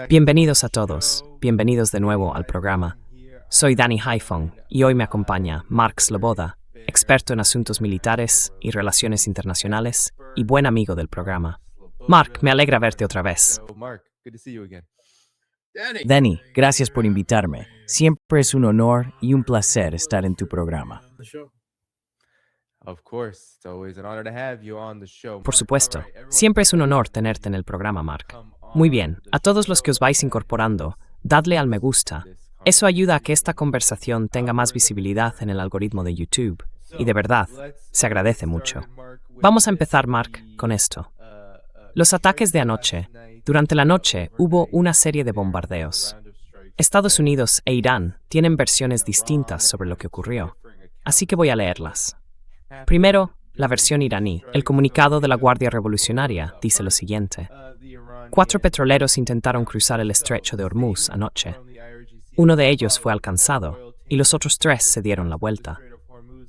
Bienvenidos a todos, bienvenidos de nuevo al programa. Soy Danny Haiphong y hoy me acompaña Mark Sloboda, experto en asuntos militares y relaciones internacionales y buen amigo del programa. Mark, me alegra verte otra vez. Danny, gracias por invitarme. Siempre es un honor y un placer estar en tu programa. Por supuesto, siempre es un honor tenerte en el programa, Mark. Muy bien, a todos los que os vais incorporando, dadle al me gusta. Eso ayuda a que esta conversación tenga más visibilidad en el algoritmo de YouTube. Y de verdad, se agradece mucho. Vamos a empezar, Mark, con esto. Los ataques de anoche. Durante la noche hubo una serie de bombardeos. Estados Unidos e Irán tienen versiones distintas sobre lo que ocurrió, así que voy a leerlas. Primero, la versión iraní. El comunicado de la Guardia Revolucionaria dice lo siguiente. 4 petroleros intentaron cruzar el estrecho de Hormuz anoche. Uno de ellos fue alcanzado y los otros 3 se dieron la vuelta.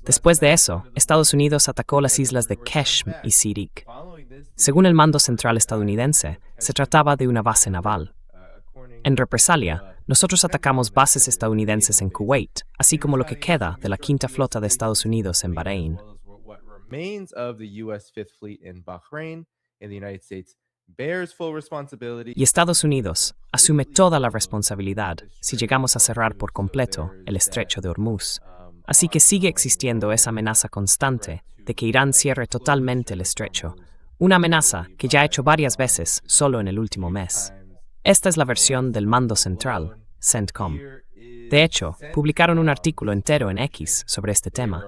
Después de eso, Estados Unidos atacó las islas de Qeshm y Sirik. Según el mando central estadounidense, se trataba de una base naval. En represalia, nosotros atacamos bases estadounidenses en Kuwait, así como lo que queda de la Quinta Flota de Estados Unidos en Bahrein. Y Estados Unidos asume toda la responsabilidad si llegamos a cerrar por completo el estrecho de Hormuz. Así que sigue existiendo esa amenaza constante de que Irán cierre totalmente el estrecho, una amenaza que ya ha hecho varias veces solo en el último mes. Esta es la versión del mando central, CENTCOM. De hecho, publicaron un artículo entero en X sobre este tema.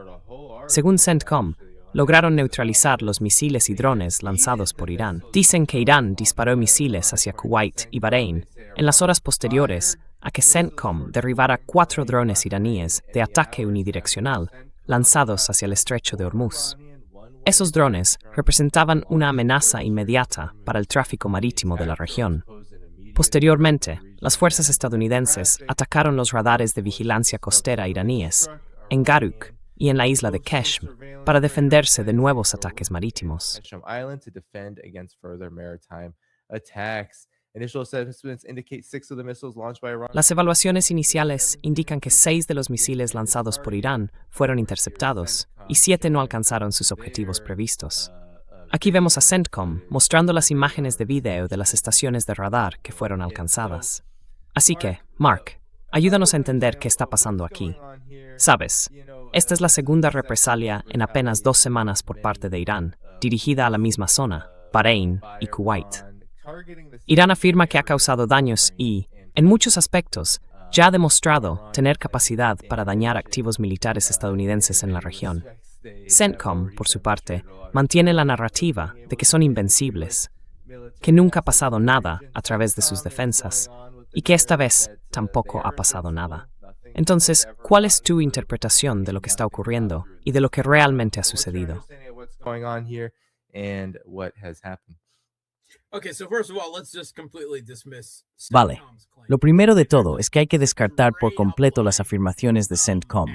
Según CENTCOM, lograron neutralizar los misiles y drones lanzados por Irán. Dicen que Irán disparó misiles hacia Kuwait y Bahrein en las horas posteriores a que CENTCOM derribara 4 drones iraníes de ataque unidireccional lanzados hacia el estrecho de Hormuz. Esos drones representaban una amenaza inmediata para el tráfico marítimo de la región. Posteriormente, las fuerzas estadounidenses atacaron los radares de vigilancia costera iraníes en Garuk y en la isla de Qeshm para defenderse de nuevos ataques marítimos. Las evaluaciones iniciales indican que 6 de los misiles lanzados por Irán fueron interceptados y 7 no alcanzaron sus objetivos previstos. Aquí vemos a CENTCOM mostrando las imágenes de vídeo de las estaciones de radar que fueron alcanzadas. Así que, Mark, ayúdanos a entender qué está pasando aquí. Sabes, esta es la segunda represalia en apenas 2 semanas por parte de Irán, dirigida a la misma zona, Bahrein y Kuwait. Irán afirma que ha causado daños y, en muchos aspectos, ya ha demostrado tener capacidad para dañar activos militares estadounidenses en la región. CENTCOM, por su parte, mantiene la narrativa de que son invencibles, que nunca ha pasado nada a través de sus defensas y que esta vez tampoco ha pasado nada. Entonces, ¿cuál es tu interpretación de lo que está ocurriendo y de lo que realmente ha sucedido? Vale. Lo primero de todo es que hay que descartar por completo las afirmaciones de CENTCOM.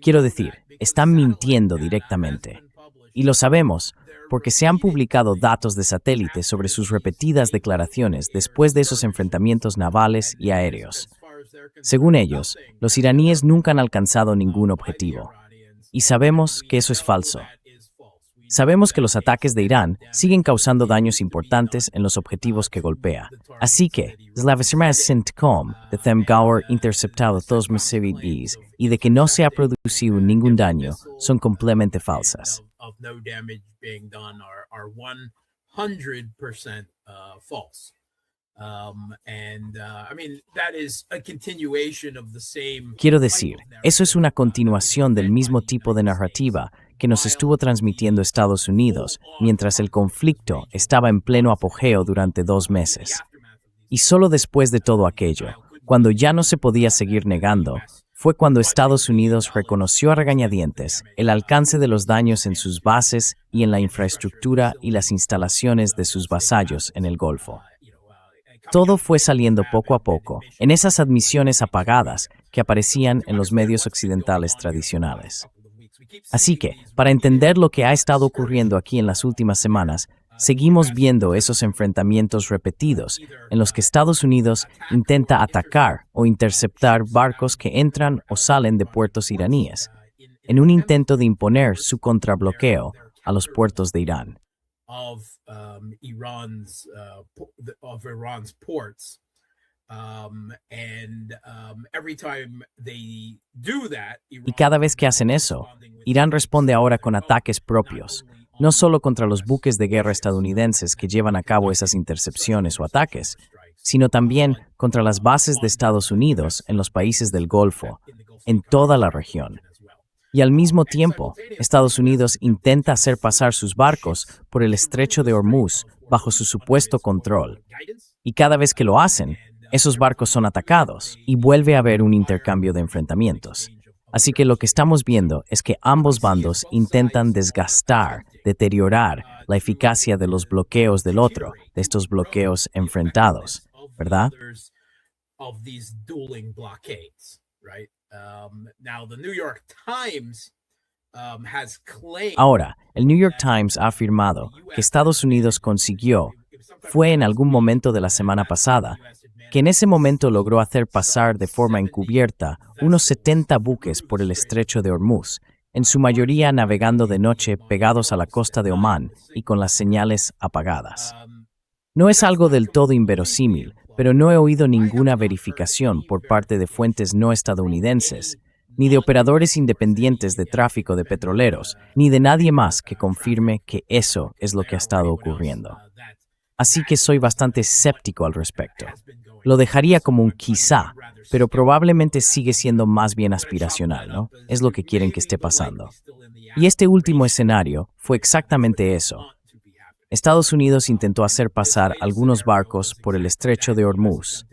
Quiero decir, están mintiendo directamente. Y lo sabemos porque se han publicado datos de satélite sobre sus repetidas declaraciones después de esos enfrentamientos navales y aéreos. Según ellos, los iraníes nunca han alcanzado ningún objetivo. Y sabemos que eso es falso. Sabemos que los ataques de Irán siguen causando daños importantes en los objetivos que golpea. Así que, la versión de CENTCOM de Themgauer interceptado todos los misiles y de que no se ha producido ningún daño son completamente falsas. Quiero decir, eso es una continuación del mismo tipo de narrativa que nos estuvo transmitiendo Estados Unidos mientras el conflicto estaba en pleno apogeo durante 2 meses. Y solo después de todo aquello, cuando ya no se podía seguir negando, fue cuando Estados Unidos reconoció a regañadientes el alcance de los daños en sus bases y en la infraestructura y las instalaciones de sus vasallos en el Golfo. Todo fue saliendo poco a poco en esas admisiones apagadas que aparecían en los medios occidentales tradicionales. Así que, para entender lo que ha estado ocurriendo aquí en las últimas semanas, seguimos viendo esos enfrentamientos repetidos en los que Estados Unidos intenta atacar o interceptar barcos que entran o salen de puertos iraníes, en un intento de imponer su contrabloqueo a los puertos de Irán. Y cada vez que hacen eso, Irán responde ahora con ataques propios, no solo contra los buques de guerra estadounidenses que llevan a cabo esas intercepciones o ataques, sino también contra las bases de Estados Unidos en los países del Golfo, en toda la región. Y al mismo tiempo, Estados Unidos intenta hacer pasar sus barcos por el estrecho de Hormuz bajo su supuesto control. Y cada vez que lo hacen, esos barcos son atacados y vuelve a haber un intercambio de enfrentamientos. Así que lo que estamos viendo es que ambos bandos intentan desgastar, deteriorar la eficacia de los bloqueos del otro, de estos bloqueos enfrentados, ¿verdad? Ahora, el New York Times ha afirmado que Estados Unidos consiguió, fue en algún momento de la semana pasada, que en ese momento logró hacer pasar de forma encubierta unos 70 buques por el estrecho de Hormuz, en su mayoría navegando de noche pegados a la costa de Omán y con las señales apagadas. No es algo del todo inverosímil, pero no he oído ninguna verificación por parte de fuentes no estadounidenses, ni de operadores independientes de tráfico de petroleros, ni de nadie más que confirme que eso es lo que ha estado ocurriendo. Así que soy bastante escéptico al respecto. Lo dejaría como un quizá, pero probablemente sigue siendo más bien aspiracional, ¿no? Es lo que quieren que esté pasando. Y este último escenario fue exactamente eso. Estados Unidos intentó hacer pasar algunos barcos por el estrecho de Hormuz.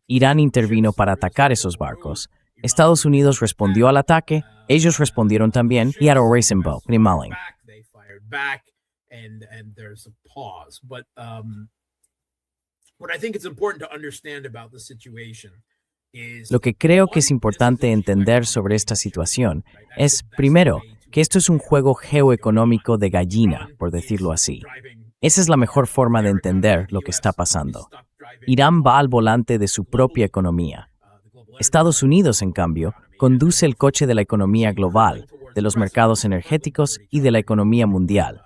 Irán intervino para atacar esos barcos. Estados Unidos respondió al ataque, ellos respondieron también, y ahora Rosenbaum, Grimalling. Lo que creo que es importante entender sobre esta situación es, primero, que esto es un juego geoeconómico de gallina, por decirlo así. Esa es la mejor forma de entender lo que está pasando. Irán va al volante de su propia economía. Estados Unidos, en cambio, conduce el coche de la economía global, de los mercados energéticos y de la economía mundial.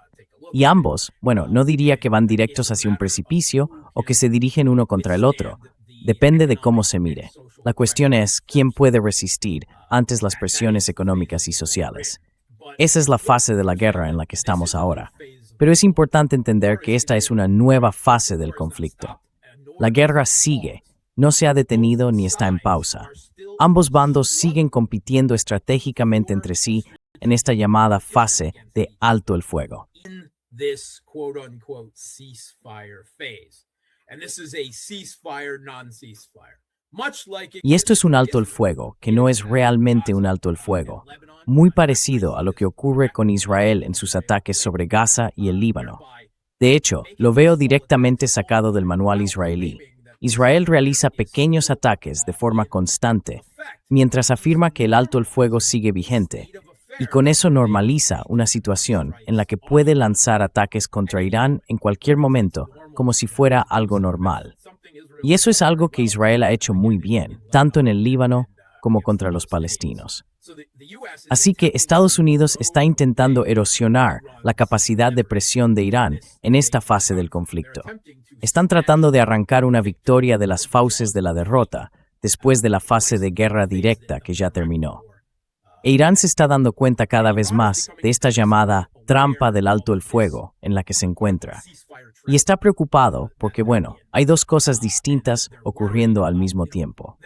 Y ambos, bueno, no diría que van directos hacia un precipicio o que se dirigen uno contra el otro. Depende de cómo se mire. La cuestión es quién puede resistir ante las presiones económicas y sociales. Esa es la fase de la guerra en la que estamos ahora. Pero es importante entender que esta es una nueva fase del conflicto. La guerra sigue, no se ha detenido ni está en pausa. Ambos bandos siguen compitiendo estratégicamente entre sí en esta llamada fase de alto el fuego. Y esto es un alto el fuego, que no es realmente un alto el fuego, muy parecido a lo que ocurre con Israel en sus ataques sobre Gaza y el Líbano. De hecho, lo veo directamente sacado del manual israelí. Israel realiza pequeños ataques de forma constante, mientras afirma que el alto el fuego sigue vigente, y con eso normaliza una situación en la que puede lanzar ataques contra Irán en cualquier momento, como si fuera algo normal. Y eso es algo que Israel ha hecho muy bien, tanto en el Líbano como contra los palestinos. Así que Estados Unidos está intentando erosionar la capacidad de presión de Irán en esta fase del conflicto. Están tratando de arrancar una victoria de las fauces de la derrota, después de la fase de guerra directa que ya terminó. E Irán se está dando cuenta cada vez más de esta llamada trampa del alto el fuego en la que se encuentra. Y está preocupado porque, bueno, hay dos cosas distintas ocurriendo al mismo tiempo.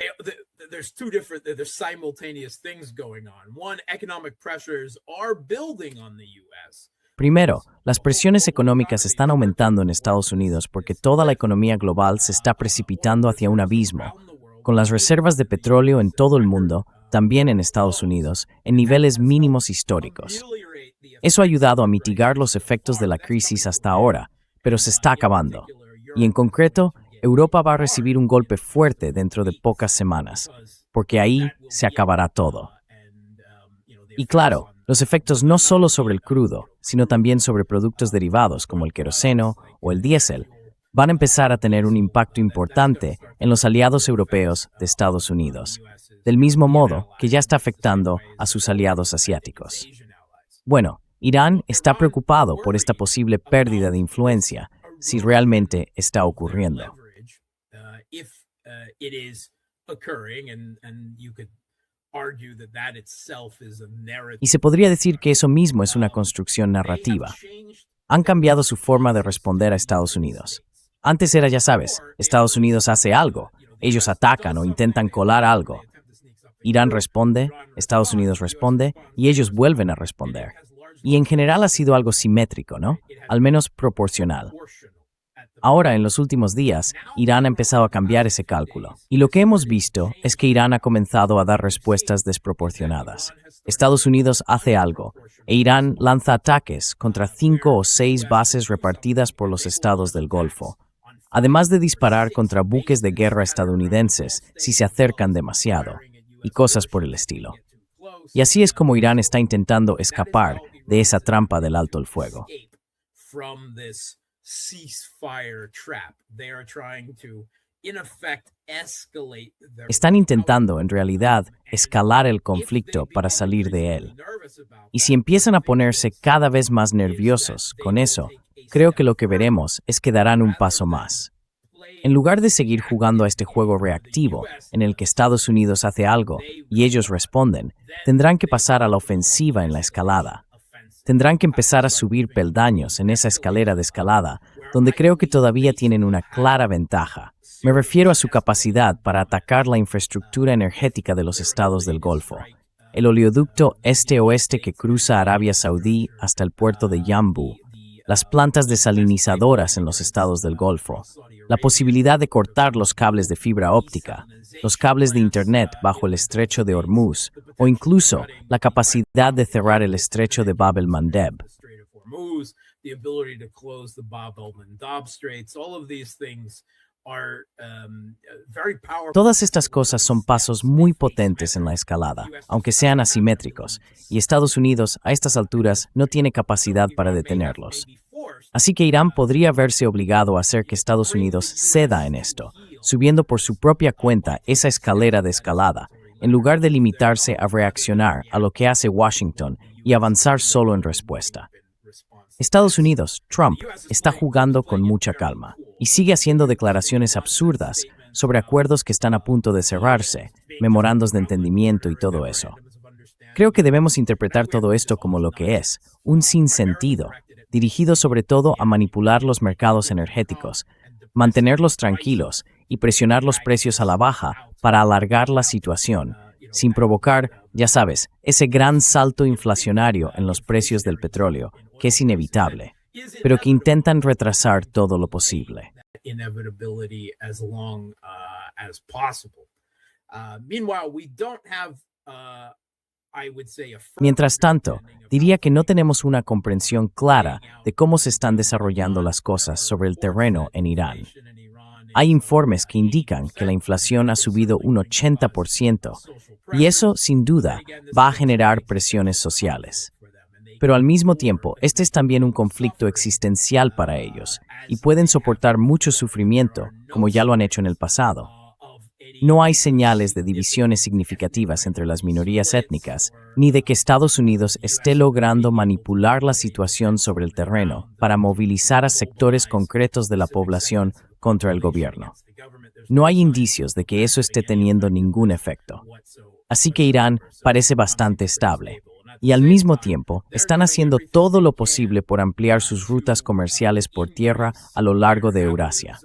There's simultaneous things going on. One, economic pressures are building on the US. Primero, las presiones económicas están aumentando en Estados Unidos porque toda la economía global se está precipitando hacia un abismo, con las reservas de petróleo en todo el mundo, también en Estados Unidos, en niveles mínimos históricos. Eso ha ayudado a mitigar los efectos de la crisis hasta ahora, pero se está acabando. Y en concreto, Europa va a recibir un golpe fuerte dentro de pocas semanas, porque ahí se acabará todo. Y claro, Los efectos no solo sobre el crudo, sino también sobre productos derivados como el queroseno o el diésel, van a empezar a tener un impacto importante en los aliados europeos de Estados Unidos, del mismo modo que ya está afectando a sus aliados asiáticos. Bueno, Irán está preocupado por esta posible pérdida de influencia, si realmente está ocurriendo. Y se podría decir que eso mismo es una construcción narrativa. Han cambiado su forma de responder a Estados Unidos. Antes era, ya sabes, Estados Unidos hace algo, ellos atacan o intentan colar algo. Irán responde, Estados Unidos responde y ellos vuelven a responder. Y en general ha sido algo simétrico, ¿no? Al menos proporcional. Ahora, en los últimos días, Irán ha empezado a cambiar ese cálculo. Y lo que hemos visto es que Irán ha comenzado a dar respuestas desproporcionadas. Estados Unidos hace algo, e Irán lanza ataques contra 5 o 6 bases repartidas por los estados del Golfo, además de disparar contra buques de guerra estadounidenses si se acercan demasiado, y cosas por el estilo. Y así es como Irán está intentando escapar de esa trampa del alto el fuego. Están intentando, en realidad, escalar el conflicto para salir de él. Y si empiezan a ponerse cada vez más nerviosos con eso, creo que lo que veremos es que darán un paso más. En lugar de seguir jugando a este juego reactivo, en el que Estados Unidos hace algo y ellos responden, tendrán que pasar a la ofensiva en la escalada. Tendrán que empezar a subir peldaños en esa escalera de escalada, donde creo que todavía tienen una clara ventaja. Me refiero a su capacidad para atacar la infraestructura energética de los estados del Golfo. El oleoducto este-oeste que cruza Arabia Saudí hasta el puerto de Yanbu, las plantas desalinizadoras en los estados del Golfo, la posibilidad de cortar los cables de fibra óptica, los cables de Internet bajo el estrecho de Hormuz, o incluso la capacidad de cerrar el estrecho de Bab el-Mandeb. Todas estas cosas son pasos muy potentes en la escalada, aunque sean asimétricos, y Estados Unidos a estas alturas no tiene capacidad para detenerlos. Así que Irán podría verse obligado a hacer que Estados Unidos ceda en esto, subiendo por su propia cuenta esa escalera de escalada, en lugar de limitarse a reaccionar a lo que hace Washington y avanzar solo en respuesta. Estados Unidos, Trump, está jugando con mucha calma y sigue haciendo declaraciones absurdas sobre acuerdos que están a punto de cerrarse, memorandos de entendimiento y todo eso. Creo que debemos interpretar todo esto como lo que es, un sinsentido, dirigido sobre todo a manipular los mercados energéticos, mantenerlos tranquilos y presionar los precios a la baja para alargar la situación, sin provocar, ya sabes, ese gran salto inflacionario en los precios del petróleo, que es inevitable, pero que intentan retrasar todo lo posible. Mientras tanto, diría que no tenemos una comprensión clara de cómo se están desarrollando las cosas sobre el terreno en Irán. Hay informes que indican que la inflación ha subido un 80%, y eso, sin duda, va a generar presiones sociales. Pero al mismo tiempo, este es también un conflicto existencial para ellos, y pueden soportar mucho sufrimiento, como ya lo han hecho en el pasado. No hay señales de divisiones significativas entre las minorías étnicas, ni de que Estados Unidos esté logrando manipular la situación sobre el terreno para movilizar a sectores concretos de la población contra el gobierno. No hay indicios de que eso esté teniendo ningún efecto. Así que Irán parece bastante estable, y al mismo tiempo están haciendo todo lo posible por ampliar sus rutas comerciales por tierra a lo largo de Eurasia.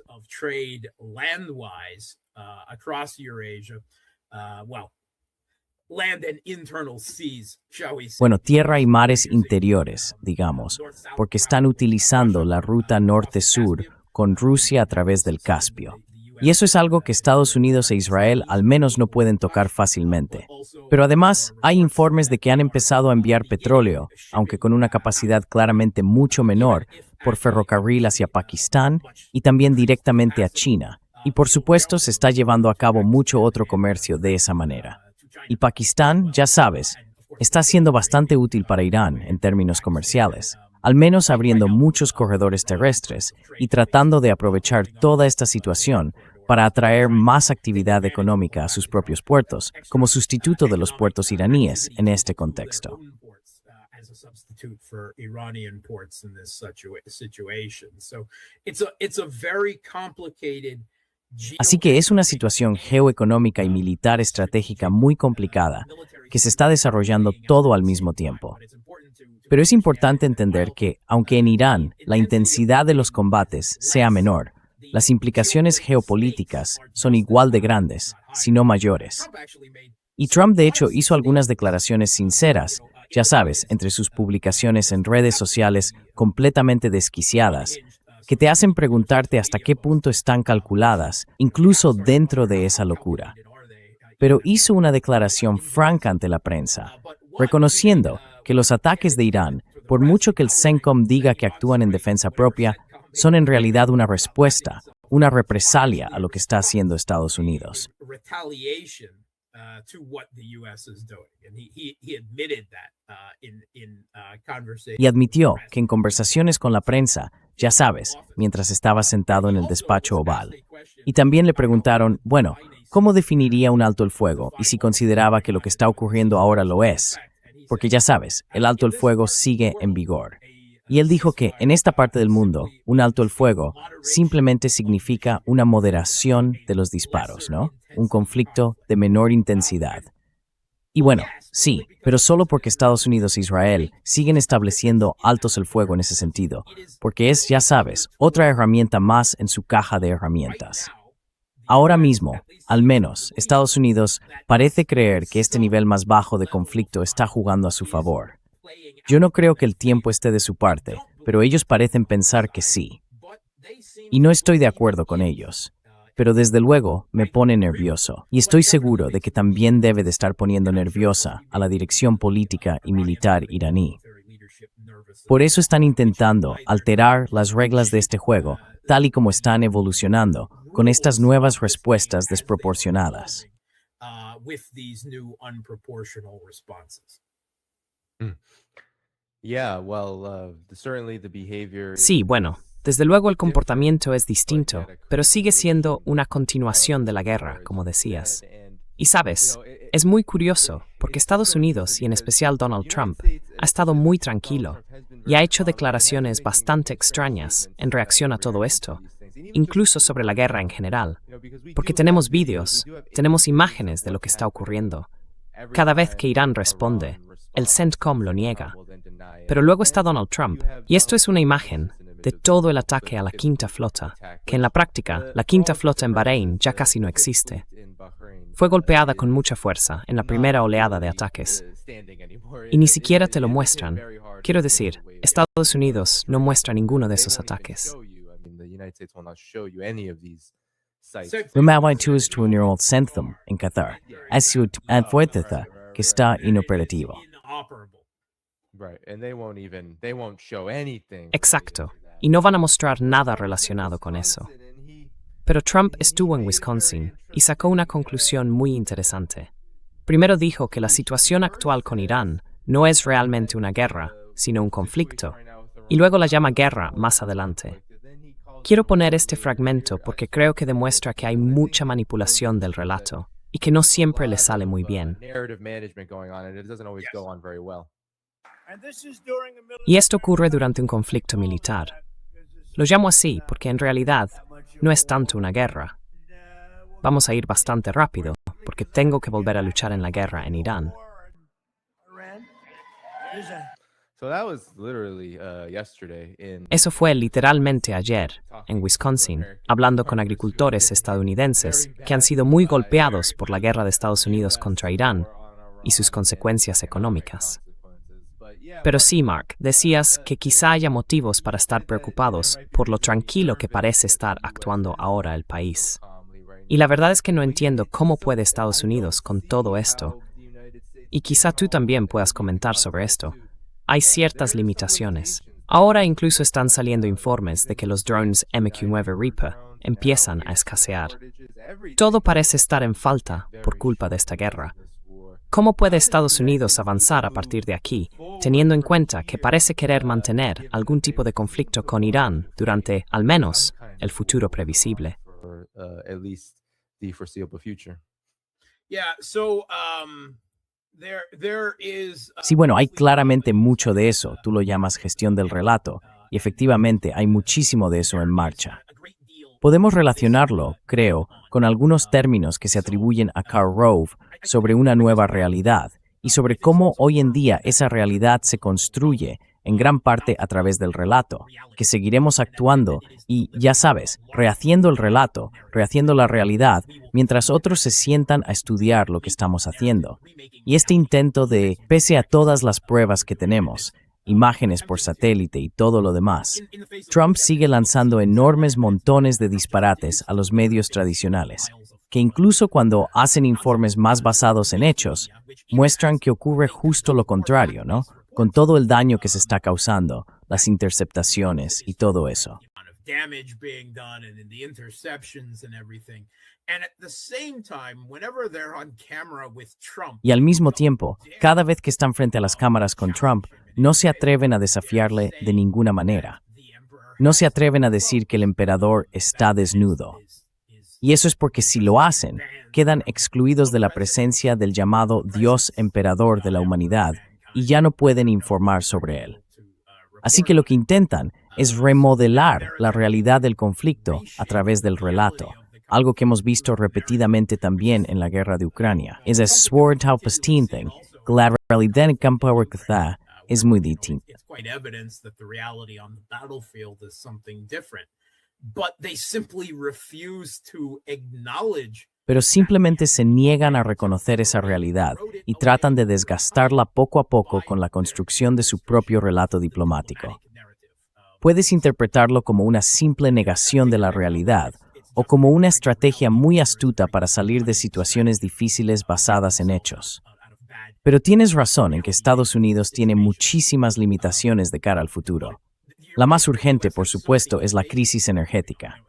Bueno, tierra y mares interiores, digamos, porque están utilizando la ruta norte-sur con Rusia a través del Caspio. Y eso es algo que Estados Unidos e Israel al menos no pueden tocar fácilmente. Pero además, hay informes de que han empezado a enviar petróleo, aunque con una capacidad claramente mucho menor, por ferrocarril hacia Pakistán y también directamente a China. Y por supuesto, se está llevando a cabo mucho otro comercio de esa manera. Y Pakistán, ya sabes, está siendo bastante útil para Irán en términos comerciales, al menos abriendo muchos corredores terrestres y tratando de aprovechar toda esta situación para atraer más actividad económica a sus propios puertos, como sustituto de los puertos iraníes en este contexto. Así que es una situación geoeconómica y militar estratégica muy complicada que se está desarrollando todo al mismo tiempo. Pero es importante entender que, aunque en Irán la intensidad de los combates sea menor, las implicaciones geopolíticas son igual de grandes, si no mayores. Y Trump, de hecho, hizo algunas declaraciones sinceras, ya sabes, entre sus publicaciones en redes sociales completamente desquiciadas, que te hacen preguntarte hasta qué punto están calculadas, incluso dentro de esa locura. Pero hizo una declaración franca ante la prensa, reconociendo que los ataques de Irán, por mucho que el CENTCOM diga que actúan en defensa propia, son en realidad una respuesta, una represalia a lo que está haciendo Estados Unidos. Y admitió que en conversaciones con la prensa, ya sabes, mientras estaba sentado en el despacho oval. Y también le preguntaron, bueno, ¿cómo definiría un alto el fuego y si consideraba que lo que está ocurriendo ahora lo es? Porque ya sabes, el alto el fuego sigue en vigor. Y él dijo que en esta parte del mundo, un alto el fuego simplemente significa una moderación de los disparos, ¿no? Un conflicto de menor intensidad. Y bueno, sí, pero solo porque Estados Unidos e Israel siguen estableciendo altos el fuego en ese sentido, porque es, ya sabes, otra herramienta más en su caja de herramientas. Ahora mismo, al menos, Estados Unidos parece creer que este nivel más bajo de conflicto está jugando a su favor. Yo no creo que el tiempo esté de su parte, pero ellos parecen pensar que sí. Y no estoy de acuerdo con ellos. Pero desde luego me pone nervioso, y estoy seguro de que también debe de estar poniendo nerviosa a la dirección política y militar iraní. Por eso están intentando alterar las reglas de este juego, tal y como están evolucionando, con estas nuevas respuestas desproporcionadas. Sí, bueno, desde luego el comportamiento es distinto, pero sigue siendo una continuación de la guerra, como decías. Y sabes, es muy curioso, porque Estados Unidos, y en especial Donald Trump, ha estado muy tranquilo y ha hecho declaraciones bastante extrañas en reacción a todo esto, incluso sobre la guerra en general, porque tenemos vídeos, tenemos imágenes de lo que está ocurriendo. Cada vez que Irán responde, el CENTCOM lo niega. Pero luego está Donald Trump, y esto es una imagen de todo el ataque a la Quinta Flota, que en la práctica, la Quinta Flota en Bahrein ya casi no existe. Fue golpeada con mucha fuerza en la primera oleada de ataques. Y ni siquiera te lo muestran. Quiero decir, Estados Unidos no muestra ninguno de esos ataques. Lumawai 2 es un Neural Centrum en Qatar, es una fuerza que está inoperativo. Exacto, y no van a mostrar nada relacionado con eso. Pero Trump estuvo en Wisconsin y sacó una conclusión muy interesante. Primero dijo que la situación actual con Irán no es realmente una guerra, sino un conflicto, y luego la llama guerra más adelante. Quiero poner este fragmento porque creo que demuestra que hay mucha manipulación del relato y que no siempre le sale muy bien. Y esto ocurre durante un conflicto militar. Lo llamo así porque en realidad no es tanto una guerra. Vamos a ir bastante rápido porque tengo que volver a luchar en la guerra en Irán. Eso fue literalmente ayer, en Wisconsin, hablando con agricultores estadounidenses que han sido muy golpeados por la guerra de Estados Unidos contra Irán y sus consecuencias económicas. Pero sí, Mark, decías que quizá haya motivos para estar preocupados por lo tranquilo que parece estar actuando ahora el país. Y la verdad es que no entiendo cómo puede Estados Unidos con todo esto. Y quizá tú también puedas comentar sobre esto. Hay ciertas limitaciones. Ahora incluso están saliendo informes de que los drones MQ-9 Reaper empiezan a escasear. Todo parece estar en falta por culpa de esta guerra. ¿Cómo puede Estados Unidos avanzar a partir de aquí, teniendo en cuenta que parece querer mantener algún tipo de conflicto con Irán durante, al menos, el futuro previsible? Yeah, so there is Sí, bueno, hay claramente mucho de eso. Tú lo llamas gestión del relato. Y efectivamente hay muchísimo de eso en marcha. Podemos relacionarlo, creo, con algunos términos que se atribuyen a Karl Rove sobre una nueva realidad y sobre cómo hoy en día esa realidad se construye en gran parte a través del relato, que seguiremos actuando y, ya sabes, rehaciendo el relato, rehaciendo la realidad, mientras otros se sientan a estudiar lo que estamos haciendo. Y este intento de, pese a todas las pruebas que tenemos, imágenes por satélite y todo lo demás, Trump sigue lanzando enormes montones de disparates a los medios tradicionales, que incluso cuando hacen informes más basados en hechos, muestran que ocurre justo lo contrario, ¿no? Con todo el daño que se está causando, las interceptaciones y todo eso. damage being done and in the interceptions and everything. And at the same time, whenever they're on camera with Trump, Y al mismo tiempo, cada vez que están frente a las cámaras con Trump, no se atreven a desafiarle de ninguna manera. No se atreven a decir que el emperador está desnudo. Y eso es porque si lo hacen, quedan excluidos de la presencia del llamado Dios emperador de la humanidad y ya no pueden informar sobre él. Así que lo que intentan es remodelar la realidad del conflicto a través del relato, algo que hemos visto repetidamente también en la guerra de Ucrania. Es el sword thing, que la realidad en campo es muy distinta. it's quite evidence that the reality on the battlefield is something different. But they simply refuse to acknowledge Pero simplemente se niegan a reconocer esa realidad y tratan de desgastarla poco a poco con la construcción de su propio relato diplomático. Puedes interpretarlo como una simple negación de la realidad o como una estrategia muy astuta para salir de situaciones difíciles basadas en hechos. Pero tienes razón en que Estados Unidos tiene muchísimas limitaciones de cara al futuro. La más urgente, por supuesto, es la crisis energética.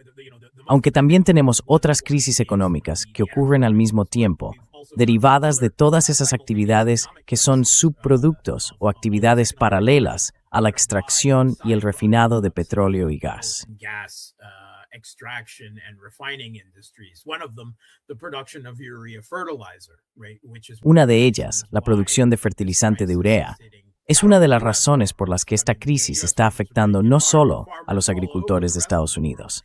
Aunque también tenemos otras crisis económicas que ocurren al mismo tiempo, derivadas de todas esas actividades que son subproductos o actividades paralelas a la extracción y el refinado de petróleo y gas. extraction and refining industries. One of them, the production of urea fertilizer, right, which is Una de ellas, la producción de fertilizante de urea, es una de las razones por las que esta crisis está afectando no solo a los agricultores de Estados Unidos.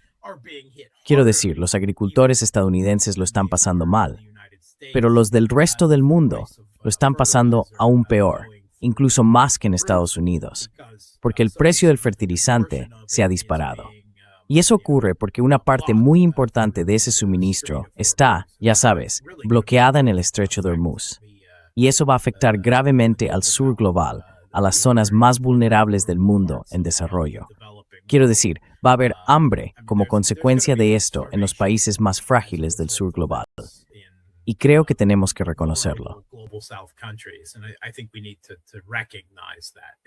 Quiero decir, los agricultores estadounidenses lo están pasando mal, pero los del resto del mundo lo están pasando aún peor, incluso más que en Estados Unidos, porque el precio del fertilizante se ha disparado. Y eso ocurre porque una parte muy importante de ese suministro está, ya sabes, bloqueada en el estrecho de Hormuz. Y eso va a afectar gravemente al sur global, a las zonas más vulnerables del mundo en desarrollo. Quiero decir, va a haber hambre como consecuencia de esto en los países más frágiles del sur global. Y creo que tenemos que reconocerlo. global south countries, and I think we need to recognize that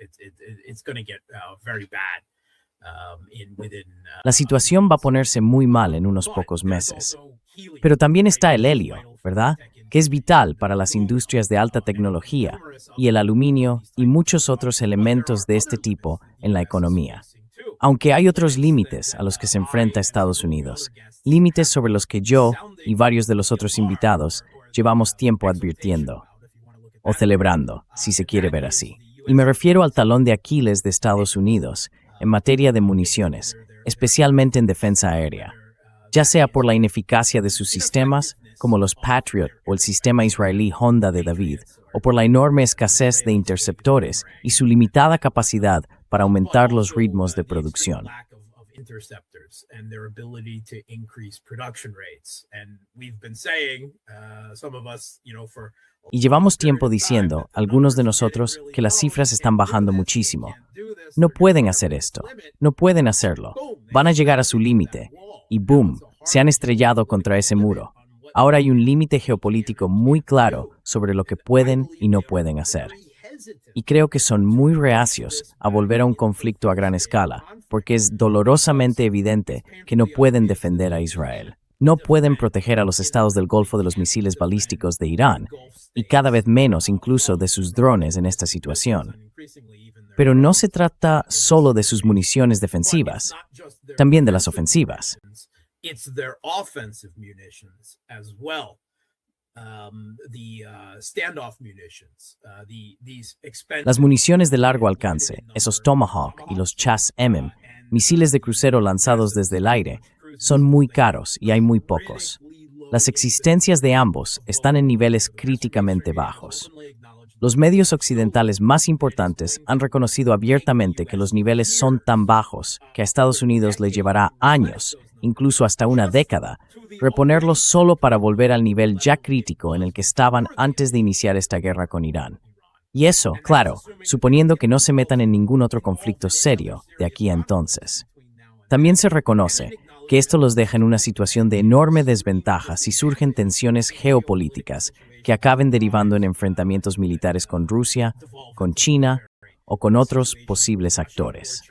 it's going to get very bad within. La situación va a ponerse muy mal en unos pocos meses. Pero también está el helio, ¿verdad? Que es vital para las industrias de alta tecnología y el aluminio y muchos otros elementos de este tipo en la economía. Aunque hay otros límites a los que se enfrenta Estados Unidos, límites sobre los que yo y varios de los otros invitados llevamos tiempo advirtiendo o celebrando, si se quiere ver así. Y me refiero al talón de Aquiles de Estados Unidos en materia de municiones, especialmente en defensa aérea, ya sea por la ineficacia de sus sistemas, como los Patriot o el sistema israelí Honda de David, o por la enorme escasez de interceptores y su limitada capacidad para aumentar los ritmos de producción. Interceptors and their ability to increase production rates. And we've been saying, some of us, for Y llevamos tiempo diciendo, algunos de nosotros, que las cifras están bajando muchísimo. No pueden hacer esto, no pueden hacerlo. Van a llegar a su límite. Y boom, se han estrellado contra ese muro. Ahora hay un límite geopolítico muy claro sobre lo que pueden y no pueden hacer. Y creo que son muy reacios a volver a un conflicto a gran escala, porque es dolorosamente evidente que no pueden defender a Israel. no pueden proteger a los estados del Golfo de los misiles balísticos de Irán, y cada vez menos incluso de sus drones en esta situación. Pero no se trata solo de sus municiones defensivas, también de las ofensivas. It's their offensive munitions as well. Standoff munitions, Las municiones de largo alcance, esos Tomahawk y los Chas-M, misiles de crucero lanzados desde el aire, son muy caros y hay muy pocos. Las existencias de ambos están en niveles críticamente bajos. Los medios occidentales más importantes han reconocido abiertamente que los niveles son tan bajos que a Estados Unidos le llevará años, incluso hasta una década, reponerlos solo para volver al nivel ya crítico en el que estaban antes de iniciar esta guerra con Irán. Y eso, claro, suponiendo que no se metan en ningún otro conflicto serio de aquí a entonces. También se reconoce que esto los deja en una situación de enorme desventaja si surgen tensiones geopolíticas que acaben derivando en enfrentamientos militares con Rusia, con China o con otros posibles actores.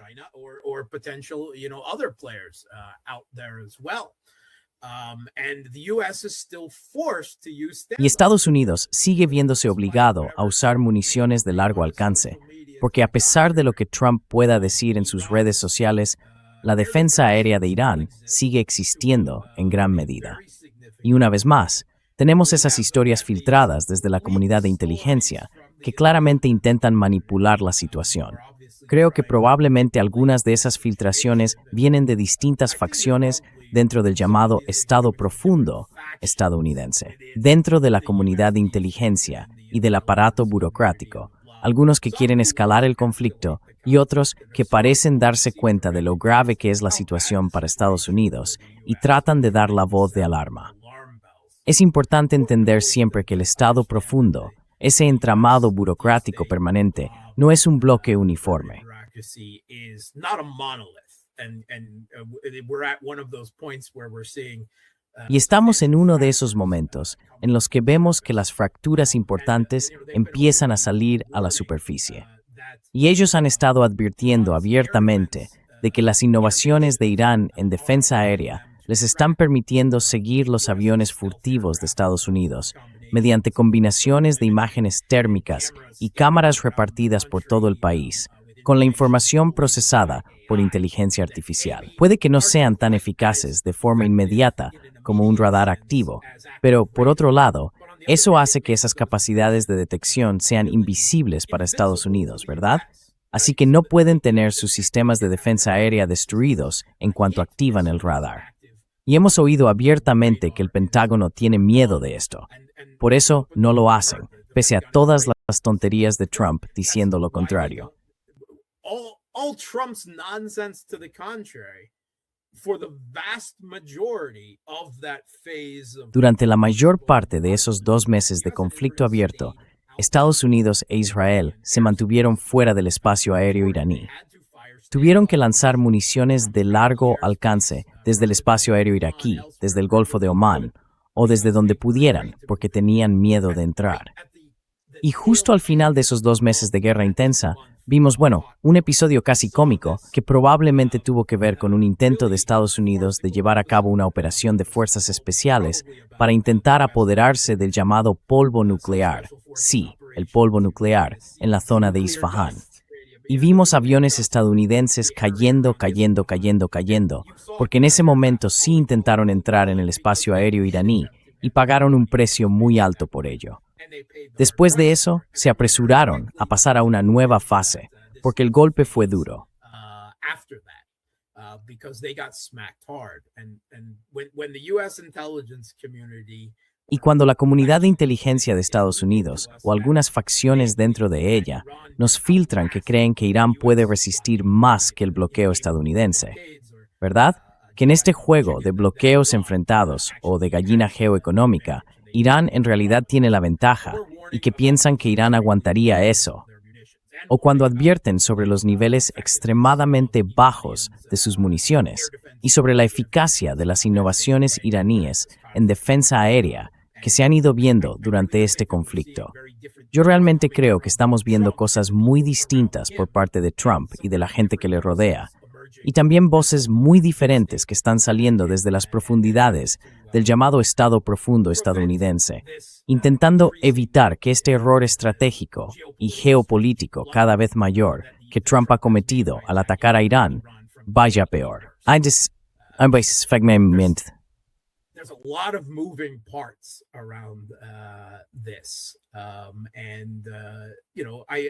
Y Estados Unidos sigue viéndose obligado a usar municiones de largo alcance, porque a pesar de lo que Trump pueda decir en sus redes sociales, la defensa aérea de Irán sigue existiendo en gran medida. Y una vez más, tenemos esas historias filtradas desde la comunidad de inteligencia que claramente intentan manipular la situación. Creo que probablemente algunas de esas filtraciones vienen de distintas facciones dentro del llamado Estado Profundo estadounidense, dentro de la comunidad de inteligencia y del aparato burocrático, algunos que quieren escalar el conflicto y otros que parecen darse cuenta de lo grave que es la situación para Estados Unidos y tratan de dar la voz de alarma. Es importante entender siempre que el Estado Profundo, ese entramado burocrático permanente, no es un bloque uniforme. Y estamos en uno de esos momentos en los que vemos que las fracturas importantes empiezan a salir a la superficie. Y ellos han estado advirtiendo abiertamente de que las innovaciones de Irán en defensa aérea les están permitiendo seguir los aviones furtivos de Estados Unidos mediante combinaciones de imágenes térmicas y cámaras repartidas por todo el país, con la información procesada por inteligencia artificial. Puede que no sean tan eficaces de forma inmediata como un radar activo, pero por otro lado, eso hace que esas capacidades de detección sean invisibles para Estados Unidos, ¿verdad? Así que no pueden tener sus sistemas de defensa aérea destruidos en cuanto activan el radar. Y hemos oído abiertamente que el Pentágono tiene miedo de esto. Por eso no lo hacen, pese a todas las tonterías de Trump diciendo lo contrario. All Trump's nonsense to the contrary, for the vast majority of that phase of... Durante la mayor parte de esos 2 meses de conflicto abierto, Estados Unidos e Israel se mantuvieron fuera del espacio aéreo iraní. Tuvieron que lanzar municiones de largo alcance desde el espacio aéreo iraquí, desde el Golfo de Omán, o desde donde pudieran, porque tenían miedo de entrar. Y justo al final de esos 2 meses de guerra intensa, vimos, un episodio casi cómico que probablemente tuvo que ver con un intento de Estados Unidos de llevar a cabo una operación de fuerzas especiales para intentar apoderarse del llamado polvo nuclear, sí, el polvo nuclear, en la zona de Isfahán. Y vimos aviones estadounidenses cayendo, porque en ese momento sí intentaron entrar en el espacio aéreo iraní y pagaron un precio muy alto por ello. Después de eso, se apresuraron a pasar a una nueva fase, porque el golpe fue duro. Y cuando la comunidad de inteligencia de Estados Unidos, o algunas facciones dentro de ella, nos filtran que creen que Irán puede resistir más que el bloqueo estadounidense, ¿verdad? Que en este juego de bloqueos enfrentados o de gallina geoeconómica, Irán en realidad tiene la ventaja y que piensan que Irán aguantaría eso. O cuando advierten sobre los niveles extremadamente bajos de sus municiones y sobre la eficacia de las innovaciones iraníes en defensa aérea que se han ido viendo durante este conflicto. Yo realmente creo que estamos viendo cosas muy distintas por parte de Trump y de la gente que le rodea, y también voces muy diferentes que están saliendo desde las profundidades del llamado Estado profundo estadounidense, intentando evitar que este error estratégico y geopolítico cada vez mayor que Trump ha cometido al atacar a Irán vaya peor. There's a lot of moving parts around this, I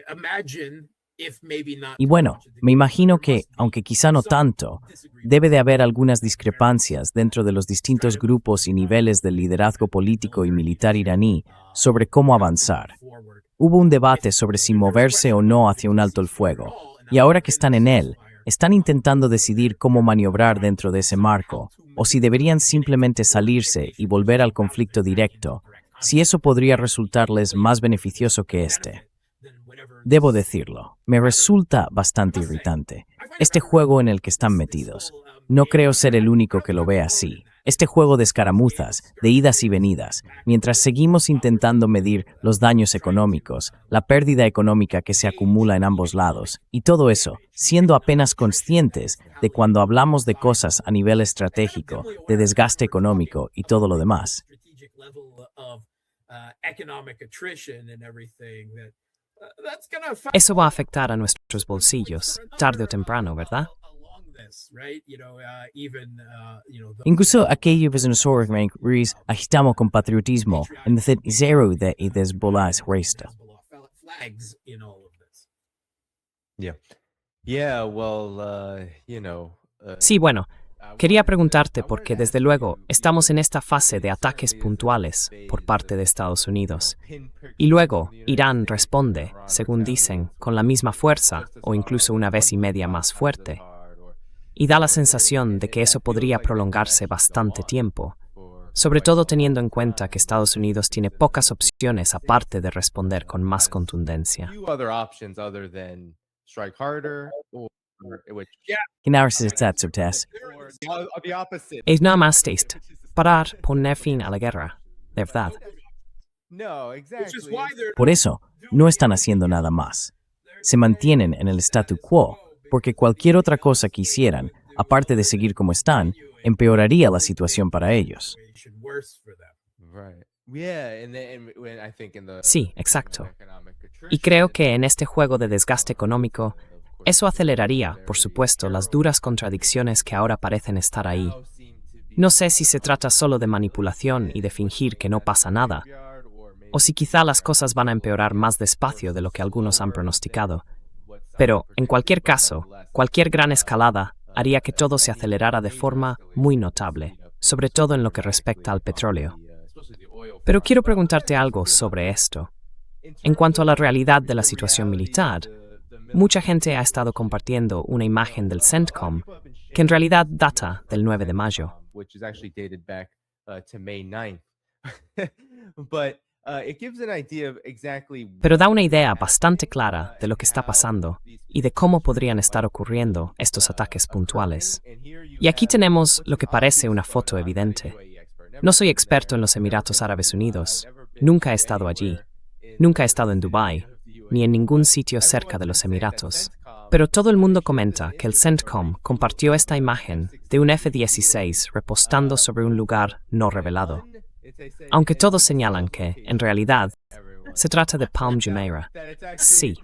imagine if maybe not. Y bueno, me imagino que, aunque quizá no tanto, debe de haber algunas discrepancias dentro de los distintos grupos y niveles del liderazgo político y militar iraní sobre cómo avanzar. Hubo un debate sobre si moverse o no hacia un alto el fuego, y ahora que están en él, están intentando decidir cómo maniobrar dentro de ese marco, o si deberían simplemente salirse y volver al conflicto directo, si eso podría resultarles más beneficioso que este. Debo decirlo, me resulta bastante irritante. Este juego en el que están metidos. No creo ser el único que lo ve así. Este juego de escaramuzas, de idas y venidas, mientras seguimos intentando medir los daños económicos, la pérdida económica que se acumula en ambos lados, y todo eso, siendo apenas conscientes de cuando hablamos de cosas a nivel estratégico, de desgaste económico y todo lo demás. Eso va a afectar a nuestros bolsillos, tarde o temprano, ¿verdad? Incluso aquellos nosotros agitamos con patriotismo en decir cero de Hezbollah es resta. Sí, bueno, quería preguntarte porque desde luego estamos en esta fase de ataques puntuales por parte de Estados Unidos. Y luego Irán responde, según dicen, con la misma fuerza o incluso una vez y media más fuerte. Y da la sensación de que eso podría prolongarse bastante tiempo, sobre todo teniendo en cuenta que Estados Unidos tiene pocas opciones aparte de responder con más contundencia. Es nada más parar, poner fin a la guerra, de verdad. Por eso, no están haciendo nada más. Se mantienen en el statu quo, porque cualquier otra cosa que hicieran, aparte de seguir como están, empeoraría la situación para ellos. Sí, exacto. Y creo que en este juego de desgaste económico, eso aceleraría, por supuesto, las duras contradicciones que ahora parecen estar ahí. No sé si se trata solo de manipulación y de fingir que no pasa nada, o si quizá las cosas van a empeorar más despacio de lo que algunos han pronosticado. Pero, en cualquier caso, cualquier gran escalada haría que todo se acelerara de forma muy notable, sobre todo en lo que respecta al petróleo. Pero quiero preguntarte algo sobre esto. En cuanto a la realidad de la situación militar, mucha gente ha estado compartiendo una imagen del CENTCOM que en realidad data del 9 de mayo. Pero da una idea bastante clara de lo que está pasando y de cómo podrían estar ocurriendo estos ataques puntuales. Y aquí tenemos lo que parece una foto evidente. No soy experto en los Emiratos Árabes Unidos, nunca he estado allí, nunca he estado en Dubái, ni en ningún sitio cerca de los Emiratos. Pero todo el mundo comenta que el CENTCOM compartió esta imagen de un F-16 repostando sobre un lugar no revelado. Aunque todos señalan que, en realidad, se trata de Palm Jumeirah. Sí.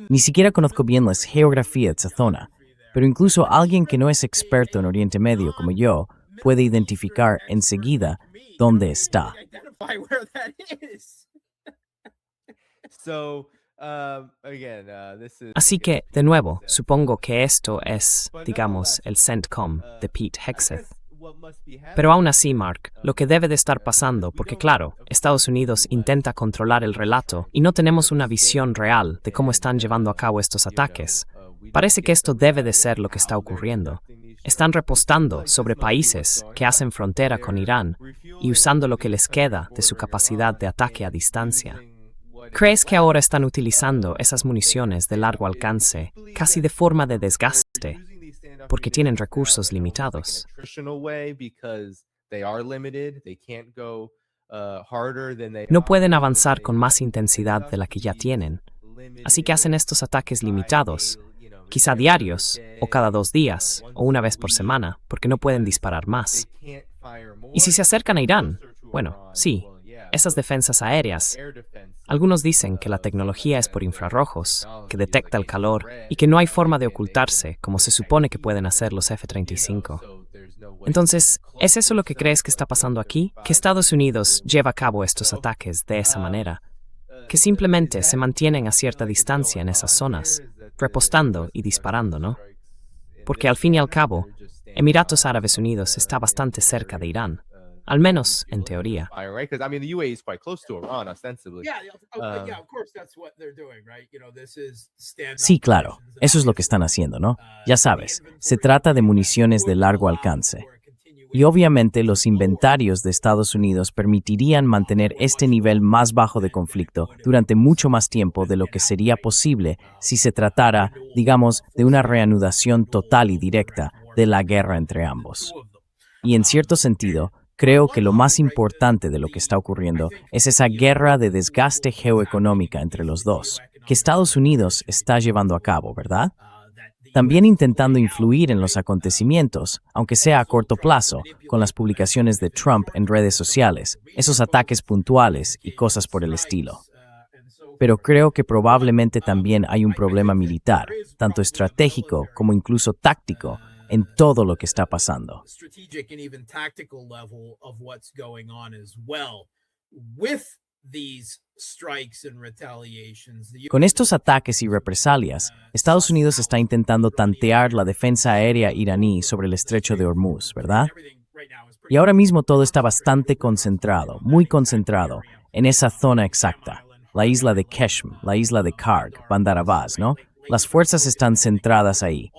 Ni siquiera conozco bien las geografías de esa zona, pero incluso alguien que no es experto en Oriente Medio como yo puede identificar enseguida dónde está. Así que, de nuevo, supongo que esto es, digamos, el CENTCOM de Pete Hegseth. Pero aún así, Mark, lo que debe de estar pasando, porque claro, Estados Unidos intenta controlar el relato y no tenemos una visión real de cómo están llevando a cabo estos ataques. Parece que esto debe de ser lo que está ocurriendo. Están repostando sobre países que hacen frontera con Irán y usando lo que les queda de su capacidad de ataque a distancia. ¿Crees que ahora están utilizando esas municiones de largo alcance casi de forma de desgaste porque tienen recursos limitados? No pueden avanzar con más intensidad de la que ya tienen, Así que hacen estos ataques limitados, quizá diarios, o cada 2 días, o una vez por semana, porque no pueden disparar más. Y si se acercan a Irán, bueno, sí, esas defensas aéreas. Algunos dicen que la tecnología es por infrarrojos, que detecta el calor y que no hay forma de ocultarse, como se supone que pueden hacer los F-35. Entonces, ¿es eso lo que crees que está pasando aquí? ¿Que Estados Unidos lleva a cabo estos ataques de esa manera? ¿Que simplemente se mantienen a cierta distancia en esas zonas, repostando y disparando, no? Porque al fin y al cabo, Emiratos Árabes Unidos está bastante cerca de Irán, al menos en teoría. Of course, that's what they're doing, right? This is standoff Sí, claro, operations eso es lo and que están haciendo, ¿no? actions. Ya sabes, se trata de municiones de largo alcance. Y obviamente los inventarios de Estados Unidos permitirían mantener este nivel más bajo de conflicto durante mucho más tiempo de lo que sería posible si se tratara, digamos, de una reanudación total y directa de la guerra entre ambos. Y en cierto sentido, creo que lo más importante de lo que está ocurriendo es esa guerra de desgaste geoeconómica entre los dos, que Estados Unidos está llevando a cabo, ¿verdad? También intentando influir en los acontecimientos, aunque sea a corto plazo, con las publicaciones de Trump en redes sociales, esos ataques puntuales y cosas por el estilo. Pero creo que probablemente también hay un problema militar, tanto estratégico como incluso táctico, en todo lo que está pasando. Strategic and even tactical level of what's going on as well with these strikes and retaliations. Con estos ataques y represalias, Estados Unidos está intentando tantear la defensa aérea iraní sobre el estrecho de Hormuz, ¿verdad? Y ahora mismo todo está bastante concentrado, muy concentrado, en esa zona exacta, la isla de Keshm, la isla de Karg, Bandar Abbas, ¿no? Las fuerzas están centradas ahí.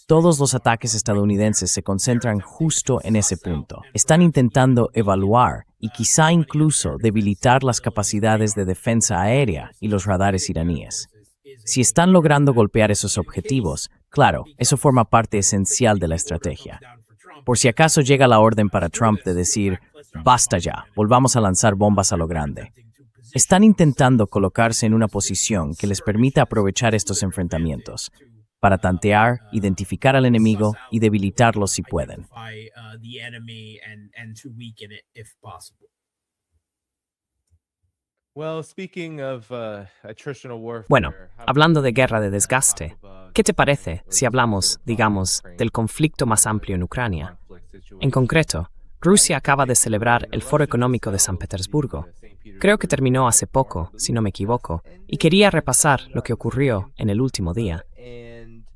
Todos los ataques estadounidenses se concentran justo en ese punto. Están intentando evaluar y quizá incluso debilitar las capacidades de defensa aérea y los radares iraníes. Si están logrando golpear esos objetivos, claro, eso forma parte esencial de la estrategia. Por si acaso llega la orden para Trump de decir, basta ya, volvamos a lanzar bombas a lo grande. Están intentando colocarse en una posición que les permita aprovechar estos enfrentamientos para tantear, identificar al enemigo y debilitarlo si pueden. Bueno, hablando de guerra de desgaste, ¿qué te parece si hablamos, digamos, del conflicto más amplio en Ucrania? En concreto, Rusia acaba de celebrar el Foro Económico de San Petersburgo. Creo que terminó hace poco, si no me equivoco, y quería repasar lo que ocurrió en el último día.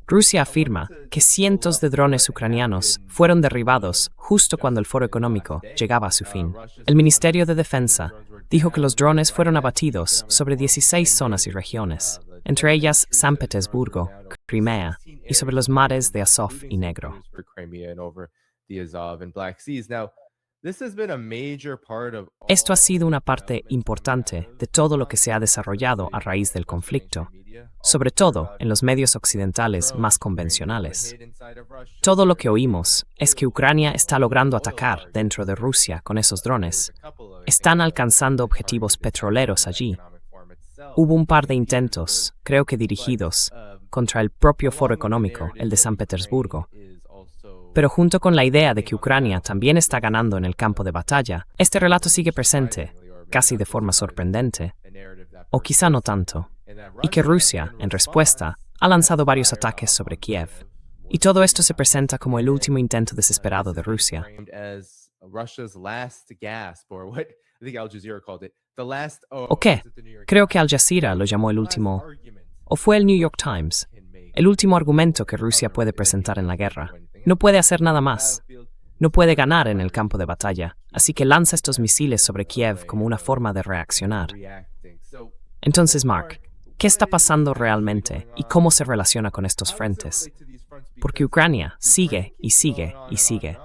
Rusia afirma que cientos de drones ucranianos fueron derribados justo cuando el Foro Económico llegaba a su fin. El Ministerio de Defensa dijo que los drones fueron abatidos sobre 16 zonas y regiones, entre ellas San Petersburgo, Crimea y sobre los mares de Azov y Negro. Esto ha sido una parte importante de todo lo que se ha desarrollado a raíz del conflicto, sobre todo en los medios occidentales más convencionales. Todo lo que oímos es que Ucrania está logrando atacar dentro de Rusia con esos drones. Están alcanzando objetivos petroleros allí. Hubo un par de intentos, creo que dirigidos, contra el propio Foro Económico, el de San Petersburgo. Pero junto con la idea de que Ucrania también está ganando en el campo de batalla, este relato sigue presente, casi de forma sorprendente, o quizá no tanto, y que Rusia, en respuesta, ha lanzado varios ataques sobre Kiev. Y todo esto se presenta como el último intento desesperado de Rusia. ¿O qué? Creo que Al Jazeera lo llamó el último, o fue el New York Times, el último argumento que Rusia puede presentar en la guerra. No puede hacer nada más. No puede ganar en el campo de batalla, así que lanza estos misiles sobre Kiev como una forma de reaccionar. Entonces, Mark, ¿qué está pasando realmente y cómo se relaciona con estos frentes? Porque Ucrania sigue y sigue y sigue.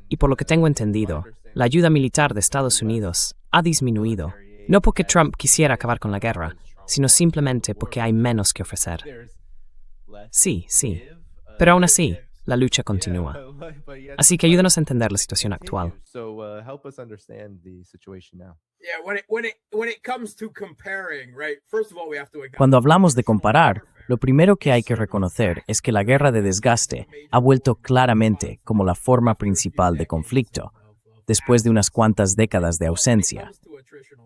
Y por lo que tengo entendido, la ayuda militar de Estados Unidos ha disminuido, no porque Trump quisiera acabar con la guerra, sino simplemente porque hay menos que ofrecer. Sí, pero aún así, la lucha continúa. Así que ayúdanos a entender la situación actual. Yeah, when it comes to comparing, right? First of all, we have to acknowledge Cuando hablamos de comparar, lo primero que hay que reconocer es que la guerra de desgaste ha vuelto claramente como la forma principal de conflicto, después de unas cuantas décadas de ausencia.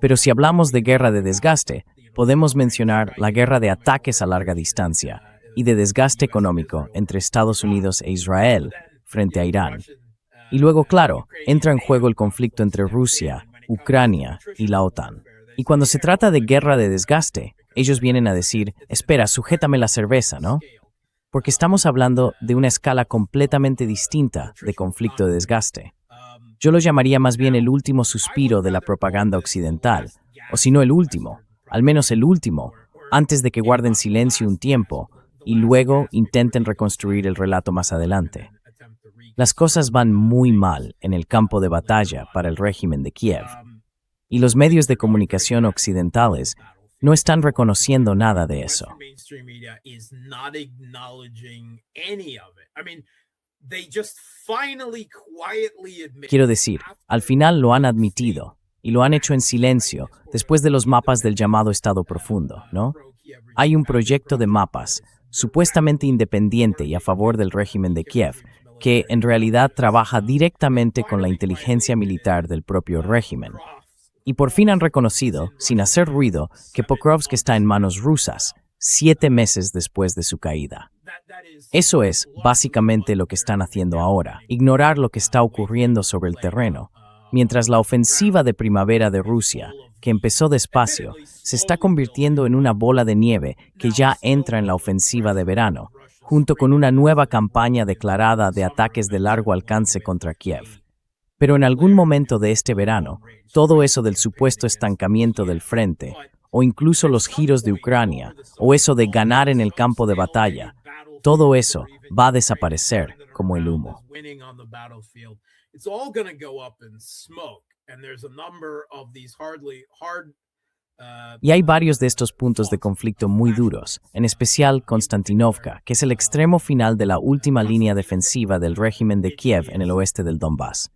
Pero si hablamos de guerra de desgaste, podemos mencionar la guerra de ataques a larga distancia y de desgaste económico entre Estados Unidos e Israel frente a Irán. Y luego, claro, entra en juego el conflicto entre Rusia, Ucrania y la OTAN. Y cuando se trata de guerra de desgaste, ellos vienen a decir, espera, sujétame la cerveza, ¿no? Porque estamos hablando de una escala completamente distinta de conflicto de desgaste. Yo lo llamaría más bien el último suspiro de la propaganda occidental, o si no el último, al menos el último, antes de que guarden silencio un tiempo y luego intenten reconstruir el relato más adelante. Las cosas van muy mal en el campo de batalla para el régimen de Kiev, y los medios de comunicación occidentales no están reconociendo nada de eso. mainstream media is not acknowledging any of it. I mean, they just finally quietly admit. Quiero decir, al final lo han admitido, y lo han hecho en silencio después de los mapas del llamado Estado Profundo, ¿no? Hay un proyecto de mapas, supuestamente independiente y a favor del régimen de Kiev, que en realidad trabaja directamente con la inteligencia militar del propio régimen. Y por fin han reconocido, sin hacer ruido, que Pokrovsk está en manos rusas, 7 meses después de su caída. Eso es, básicamente, lo que están haciendo ahora, ignorar lo que está ocurriendo sobre el terreno, mientras la ofensiva de primavera de Rusia, que empezó despacio, se está convirtiendo en una bola de nieve que ya entra en la ofensiva de verano, junto con una nueva campaña declarada de ataques de largo alcance contra Kiev. Pero en algún momento de este verano, todo eso del supuesto estancamiento del frente, o incluso los giros de Ucrania, o eso de ganar en el campo de batalla, todo eso va a desaparecer como el humo. It's all going to go up in smoke, and there's a number of these hard. Y hay varios de estos puntos de conflicto muy duros, en especial Konstantinovka, que es el extremo final de la última línea defensiva del régimen de Kiev en el oeste del Donbass.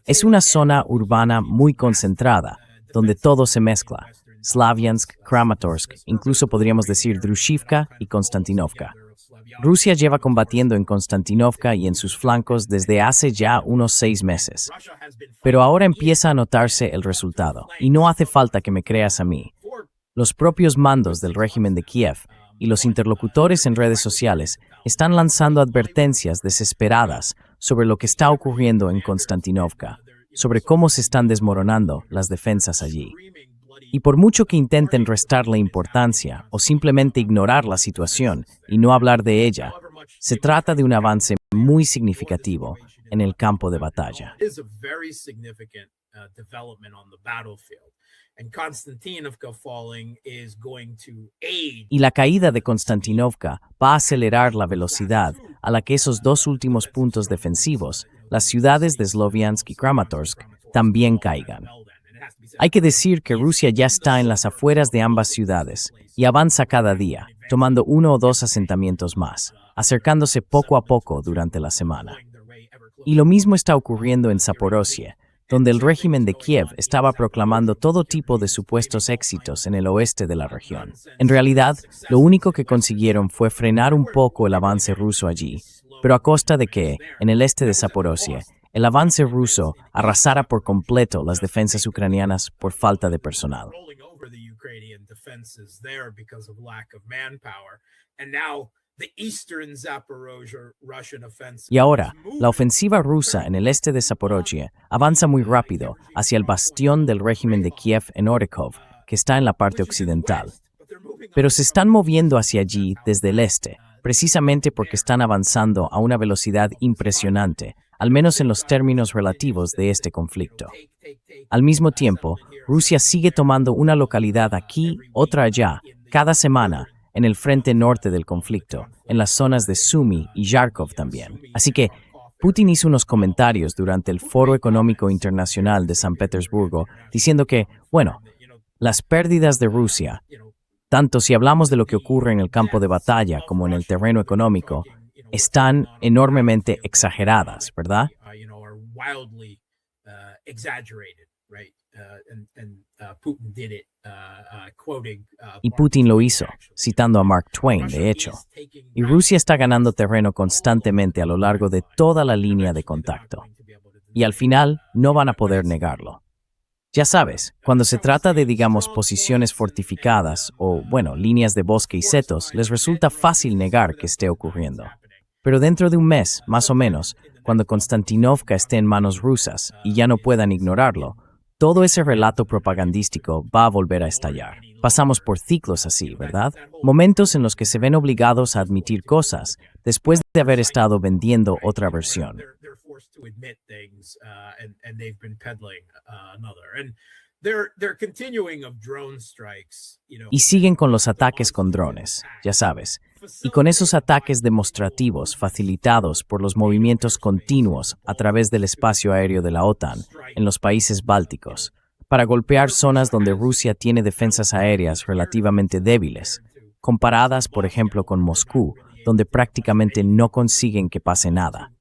Es una zona urbana muy concentrada, donde todo se mezcla. Slaviansk, Kramatorsk, incluso podríamos decir Drushivka y Konstantinovka. Rusia lleva combatiendo en Konstantinovka y en sus flancos desde hace ya unos 6 meses. Pero ahora empieza a notarse el resultado, y no hace falta que me creas a mí. Los propios mandos del régimen de Kiev y los interlocutores en redes sociales están lanzando advertencias desesperadas sobre lo que está ocurriendo en Konstantinovka, sobre cómo se están desmoronando las defensas allí. Y por mucho que intenten restarle importancia o simplemente ignorar la situación y no hablar de ella, se trata de un avance muy significativo en el campo de batalla. Y la caída de Konstantinovka va a acelerar la velocidad a la que esos dos últimos puntos defensivos, las ciudades de Sloviansk y Kramatorsk, también caigan. Hay que decir que Rusia ya está en las afueras de ambas ciudades y avanza cada día, tomando 1 o 2 asentamientos más, acercándose poco a poco durante la semana. Y lo mismo está ocurriendo en Zaporozhye, donde el régimen de Kiev estaba proclamando todo tipo de supuestos éxitos en el oeste de la región. En realidad, lo único que consiguieron fue frenar un poco el avance ruso allí, pero a costa de que, en el este de Zaporozhye, el avance ruso arrasara por completo las defensas ucranianas por falta de personal. Y ahora, la ofensiva rusa en el este de Zaporozhye avanza muy rápido hacia el bastión del régimen de Kiev en Orekov, que está en la parte occidental. Pero se están moviendo hacia allí desde el este, precisamente porque están avanzando a una velocidad impresionante, al menos en los términos relativos de este conflicto. Al mismo tiempo, Rusia sigue tomando una localidad aquí, otra allá, cada semana, en el frente norte del conflicto, en las zonas de Sumy y Yarkov también. Así que, Putin hizo unos comentarios durante el Foro Económico Internacional de San Petersburgo, diciendo que, bueno, las pérdidas de Rusia, tanto si hablamos de lo que ocurre en el campo de batalla como en el terreno económico, están enormemente exageradas, ¿verdad? Y Putin lo hizo, citando a Mark Twain, de hecho. Y Rusia está ganando terreno constantemente a lo largo de toda la línea de contacto. Y al final no van a poder negarlo. Ya sabes, cuando se trata de, digamos, posiciones fortificadas o, bueno, líneas de bosque y setos, les resulta fácil negar que esté ocurriendo. Pero dentro de un mes, más o menos, cuando Konstantinovka esté en manos rusas y ya no puedan ignorarlo, todo ese relato propagandístico va a volver a estallar. Pasamos por ciclos así, ¿verdad? Momentos en los que se ven obligados a admitir cosas después de haber estado vendiendo otra versión. Y siguen con los ataques con drones, ya sabes, y con esos ataques demostrativos facilitados por los movimientos continuos a través del espacio aéreo de la OTAN en los países bálticos, para golpear zonas donde Rusia tiene defensas aéreas relativamente débiles, comparadas, por ejemplo, con Moscú, donde prácticamente no consiguen que pase nada.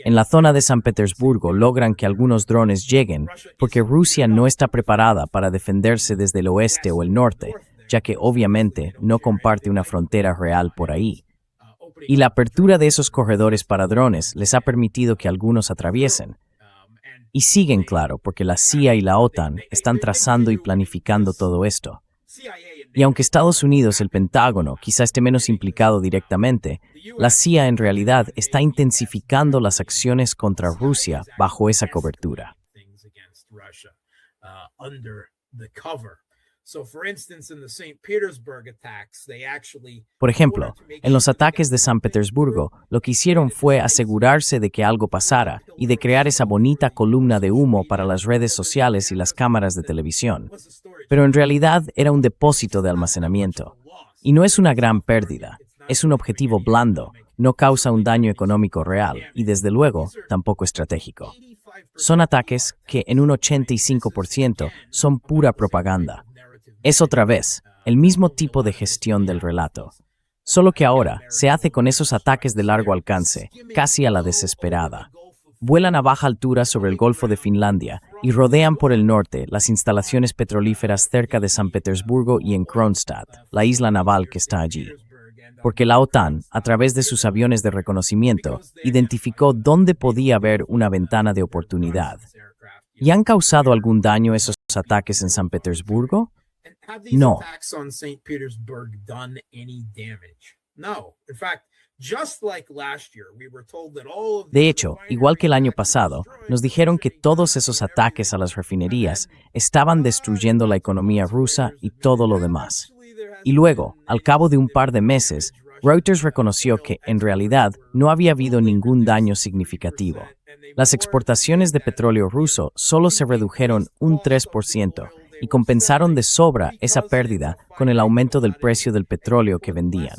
En la zona de San Petersburgo logran que algunos drones lleguen porque Rusia no está preparada para defenderse desde el oeste o el norte, ya que obviamente no comparte una frontera real por ahí. Y la apertura de esos corredores para drones les ha permitido que algunos atraviesen. Y siguen, claro, porque la CIA y la OTAN están trazando y planificando todo esto. Y aunque Estados Unidos, el Pentágono, quizá esté menos implicado directamente, la CIA en realidad está intensificando las acciones contra Rusia bajo esa cobertura. Por ejemplo, en los ataques de San Petersburgo, lo que hicieron fue asegurarse de que algo pasara y de crear esa bonita columna de humo para las redes sociales y las cámaras de televisión. Pero en realidad era un depósito de almacenamiento. Y no es una gran pérdida, es un objetivo blando, no causa un daño económico real y, desde luego, tampoco estratégico. Son ataques que, en un 85%, son pura propaganda. Es otra vez el mismo tipo de gestión del relato, solo que ahora se hace con esos ataques de largo alcance, casi a la desesperada. Vuelan a baja altura sobre el Golfo de Finlandia y rodean por el norte las instalaciones petrolíferas cerca de San Petersburgo y en Kronstadt, la isla naval que está allí. Porque la OTAN, a través de sus aviones de reconocimiento, identificó dónde podía haber una ventana de oportunidad. ¿Y han causado algún daño esos ataques en San Petersburgo? No. De hecho, igual que el año pasado, nos dijeron que todos esos ataques a las refinerías estaban destruyendo la economía rusa y todo lo demás. Y luego, al cabo de un par de meses, Reuters reconoció que, en realidad, no había habido ningún daño significativo. Las exportaciones de petróleo ruso solo se redujeron un 3% y compensaron de sobra esa pérdida con el aumento del precio del petróleo que vendían.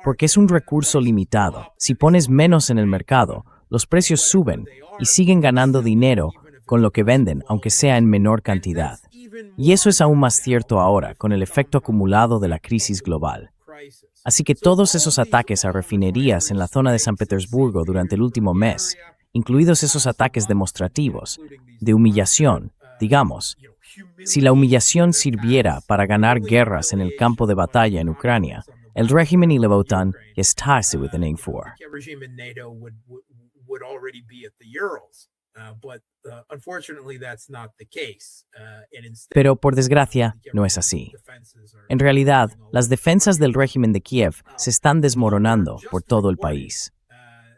Porque es un recurso limitado. Si pones menos en el mercado, los precios suben y siguen ganando dinero con lo que venden, aunque sea en menor cantidad. Y eso es aún más cierto ahora, con el efecto acumulado de la crisis global. Así que todos esos ataques a refinerías en la zona de San Petersburgo durante el último mes, incluidos esos ataques demostrativos, de humillación, digamos, si la humillación sirviera para ganar guerras en el campo de batalla en Ucrania, el régimen y la OTAN estarse with the name for. Pero, por desgracia, no es así. En realidad, las defensas del régimen de Kiev se están desmoronando por todo el país.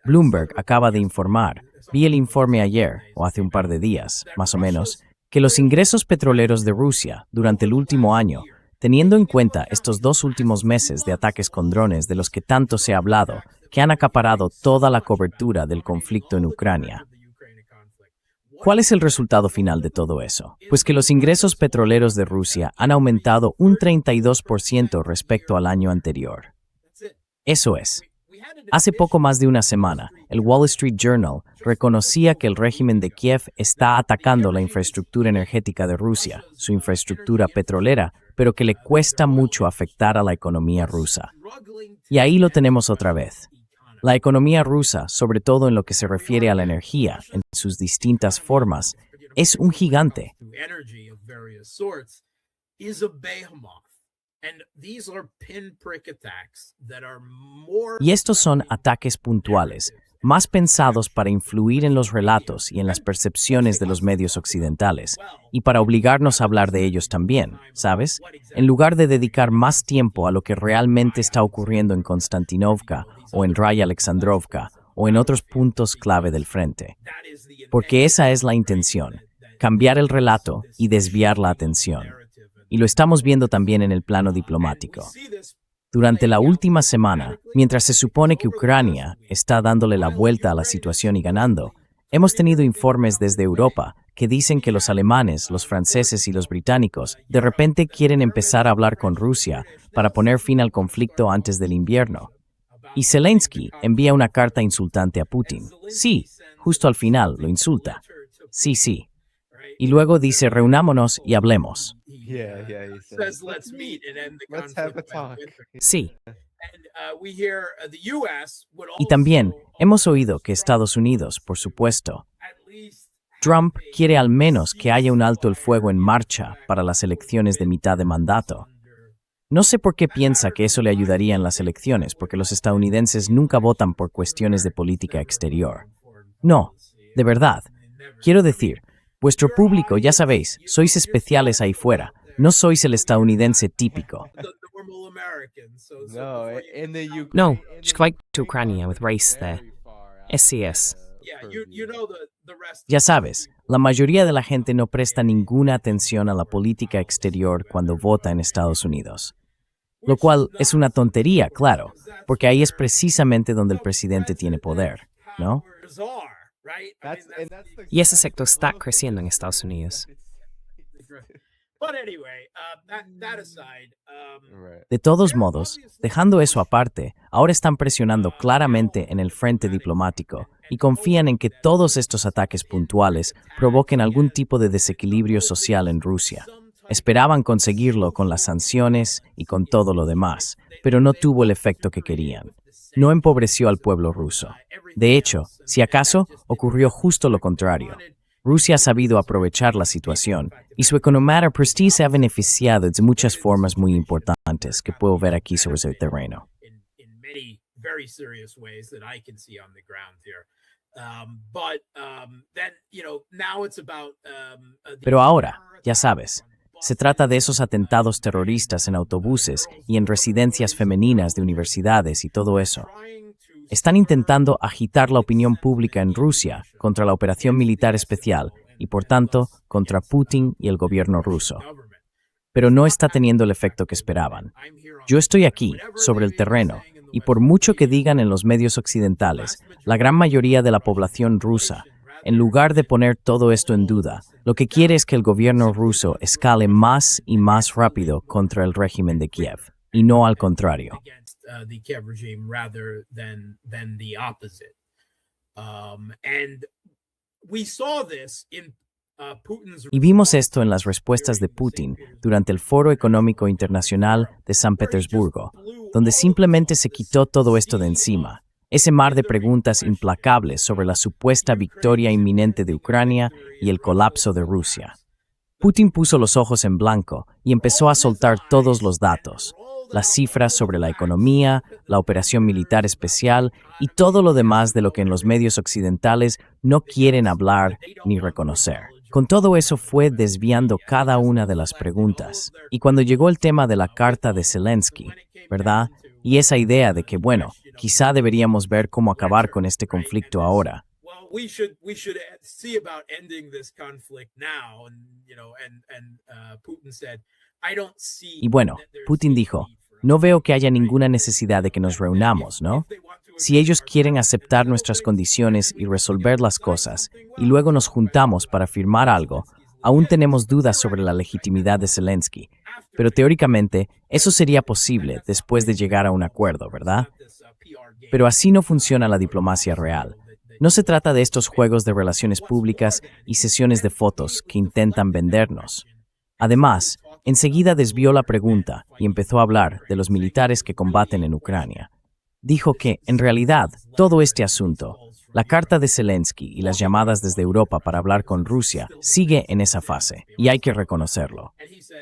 Bloomberg acaba de informar, vi el informe ayer, o hace un par de días, más o menos, que los ingresos petroleros de Rusia durante el último año, teniendo en cuenta estos 2 últimos meses de ataques con drones de los que tanto se ha hablado, que han acaparado toda la cobertura del conflicto en Ucrania. ¿Cuál es el resultado final de todo eso? Pues que los ingresos petroleros de Rusia han aumentado un 32% respecto al año anterior. Eso es. Hace poco más de una semana, el Wall Street Journal reconocía que el régimen de Kiev está atacando la infraestructura energética de Rusia, su infraestructura petrolera, pero que le cuesta mucho afectar a la economía rusa. Y ahí lo tenemos otra vez. La economía rusa, sobre todo en lo que se refiere a la energía, en sus distintas formas, es un gigante. Energy of various sorts is a behemoth. And these are pinprick attacks that are more Y estos son ataques puntuales, más pensados para influir en los relatos y en las percepciones de los medios occidentales, y para obligarnos a hablar de ellos también, ¿sabes? En lugar de dedicar más tiempo a lo que realmente está ocurriendo en Konstantinovka o en Raya Alexandrovka o en otros puntos clave del frente. Porque esa es la intención, cambiar el relato y desviar la atención. Y lo estamos viendo también en el plano diplomático. Durante la última semana, mientras se supone que Ucrania está dándole la vuelta a la situación y ganando, hemos tenido informes desde Europa que dicen que los alemanes, los franceses y los británicos de repente quieren empezar a hablar con Rusia para poner fin al conflicto antes del invierno. Y Zelensky envía una carta insultante a Putin. Sí, justo al final lo insulta. Sí. Y luego dice, reunámonos y hablemos. Yeah, he says let's meet and end the let's have a conflict by talk. winter. Sí, And we hear the US would Y también also hemos oído que Estados Unidos, por supuesto, at least Trump quiere al menos que haya un alto el fuego en marcha para las elecciones de mitad de mandato. No sé por qué piensa que eso le ayudaría en las elecciones, porque los estadounidenses nunca votan por cuestiones de política exterior. No, de verdad. Quiero decir, vuestro público, ya sabéis, sois especiales ahí fuera. No sois el estadounidense típico. the normal American. So No, before you- in the Ukraine. no, Shkvait to Ucrania with race there. SCS. yeah, you know the rest. Ya sabes, la mayoría de la gente no presta ninguna atención a la política exterior cuando vota en Estados Unidos. Lo cual es una tontería, claro, porque ahí es precisamente donde el presidente tiene poder, ¿no? Powers are, right? That's the Y ese sector está creciendo en Estados Unidos. But anyway, that aside, right. De todos modos, dejando eso aparte, ahora están presionando claramente en el frente diplomático y confían en que todos estos ataques puntuales provoquen algún tipo de desequilibrio social en Rusia. Esperaban conseguirlo con las sanciones y con todo lo demás, pero no tuvo el efecto que querían. No empobreció al pueblo ruso. De hecho, si acaso, ocurrió justo lo contrario. Rusia ha sabido aprovechar la situación y su economía prestige se ha beneficiado de muchas formas muy importantes que puedo ver aquí sobre el terreno. in many very serious ways that I can see on the ground here. Then now it's about. Pero ahora, ya sabes, se trata de esos atentados terroristas en autobuses y en residencias femeninas de universidades y todo eso. Están intentando agitar la opinión pública en Rusia contra la operación militar especial y, por tanto, contra Putin y el gobierno ruso. Pero no está teniendo el efecto que esperaban. Yo estoy aquí, sobre el terreno, y por mucho que digan en los medios occidentales, la gran mayoría de la población rusa, en lugar de poner todo esto en duda, lo que quiere es que el gobierno ruso escale más y más rápido contra el régimen de Kiev, y no al contrario. The Kiev regime rather than the opposite. And we saw this in Putin's. Y vimos esto en las respuestas de Putin durante el Foro Económico Internacional de San Petersburgo, donde simplemente se quitó todo esto de encima, ese mar de preguntas implacables sobre la supuesta victoria inminente de Ucrania y el colapso de Rusia. Putin puso los ojos en blanco y empezó a soltar todos los datos, las cifras sobre la economía, la operación militar especial y todo lo demás de lo que en los medios occidentales no quieren hablar ni reconocer. Con todo eso fue desviando cada una de las preguntas. Y cuando llegó el tema de la carta de Zelensky, ¿verdad? Y esa idea de que, bueno, quizá deberíamos ver cómo acabar con este conflicto ahora. Well, we should see about ending this conflict now, Putin said, I don't see. Y bueno, Putin dijo, no veo que haya ninguna necesidad de que nos reunamos, ¿no? Si ellos quieren aceptar nuestras condiciones y resolver las cosas, y luego nos juntamos para firmar algo, aún tenemos dudas sobre la legitimidad de Zelensky. Pero teóricamente, eso sería posible después de llegar a un acuerdo, ¿verdad? Pero así no funciona la diplomacia real. No se trata de estos juegos de relaciones públicas y sesiones de fotos que intentan vendernos. Además, enseguida desvió la pregunta y empezó a hablar de los militares que combaten en Ucrania. dijo que, en realidad, todo este asunto, la carta de Zelensky y las llamadas desde Europa para hablar con Rusia, sigue en esa fase, y hay que reconocerlo.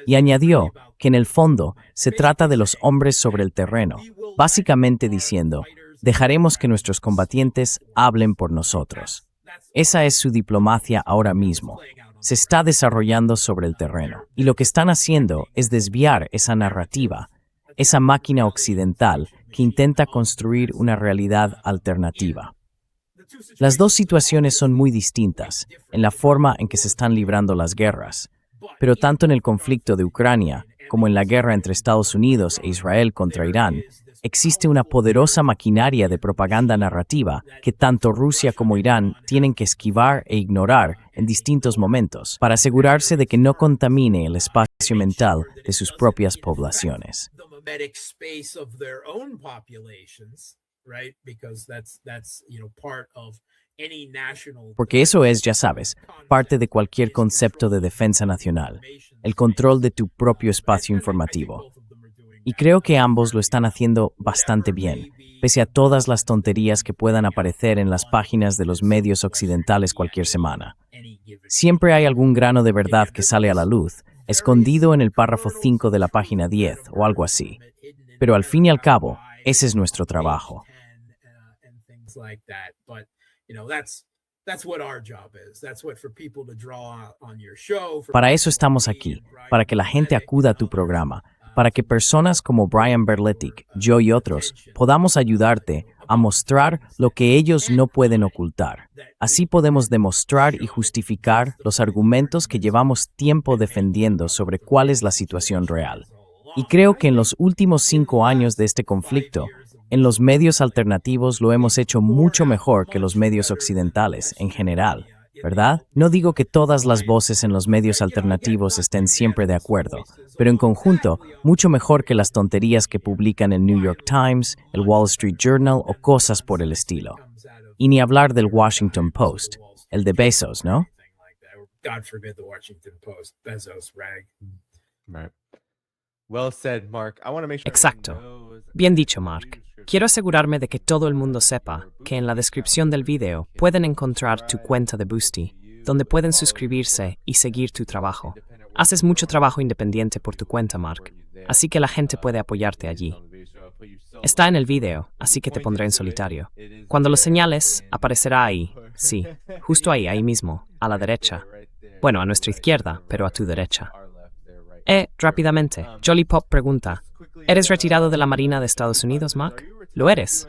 Y añadió que en el fondo se trata de los hombres sobre el terreno, básicamente diciendo, dejaremos que nuestros combatientes hablen por nosotros. Esa es su diplomacia ahora mismo. Se está desarrollando sobre el terreno. Y lo que están haciendo es desviar esa narrativa, esa máquina occidental que intenta construir una realidad alternativa. Las dos situaciones son muy distintas en la forma en que se están librando las guerras, pero tanto en el conflicto de Ucrania como en la guerra entre Estados Unidos e Israel contra Irán, existe una poderosa maquinaria de propaganda narrativa que tanto Rusia como Irán tienen que esquivar e ignorar en distintos momentos para asegurarse de que no contamine el espacio mental de sus propias poblaciones. Porque eso es, ya sabes, parte de cualquier concepto de defensa nacional, el control de tu propio espacio informativo. Y creo que ambos lo están haciendo bastante bien, pese a todas las tonterías que puedan aparecer en las páginas de los medios occidentales cualquier semana. Siempre hay algún grano de verdad que sale a la luz, escondido en el párrafo 5 de la página 10 o algo así. Pero al fin y al cabo, ese es nuestro trabajo. Para eso estamos aquí, para que la gente acuda a tu programa, para que personas como Brian Berletic, yo y otros podamos ayudarte a mostrar lo que ellos no pueden ocultar. Así podemos demostrar y justificar los argumentos que llevamos tiempo defendiendo sobre cuál es la situación real. Y creo que en los últimos 5 años de este conflicto, en los medios alternativos lo hemos hecho mucho mejor que los medios occidentales en general, ¿verdad? No digo que todas las voces en los medios alternativos estén siempre de acuerdo, pero en conjunto, mucho mejor que las tonterías que publican el New York Times, el Wall Street Journal o cosas por el estilo. Y ni hablar del Washington Post, el de Bezos, ¿no? Exacto. Bien dicho, Mark. Quiero asegurarme de que todo el mundo sepa que en la descripción del video pueden encontrar tu cuenta de Boosty, donde pueden suscribirse y seguir tu trabajo. Haces mucho trabajo independiente por tu cuenta, Mark, así que la gente puede apoyarte allí. Está en el video, así que te pondré en solitario. Cuando lo señales, aparecerá ahí, sí, justo ahí mismo, a la derecha. Bueno, a nuestra izquierda, pero a tu derecha. Rápidamente, Jolly Pop pregunta, ¿eres retirado de la Marina de Estados Unidos, Mark? ¿Lo eres?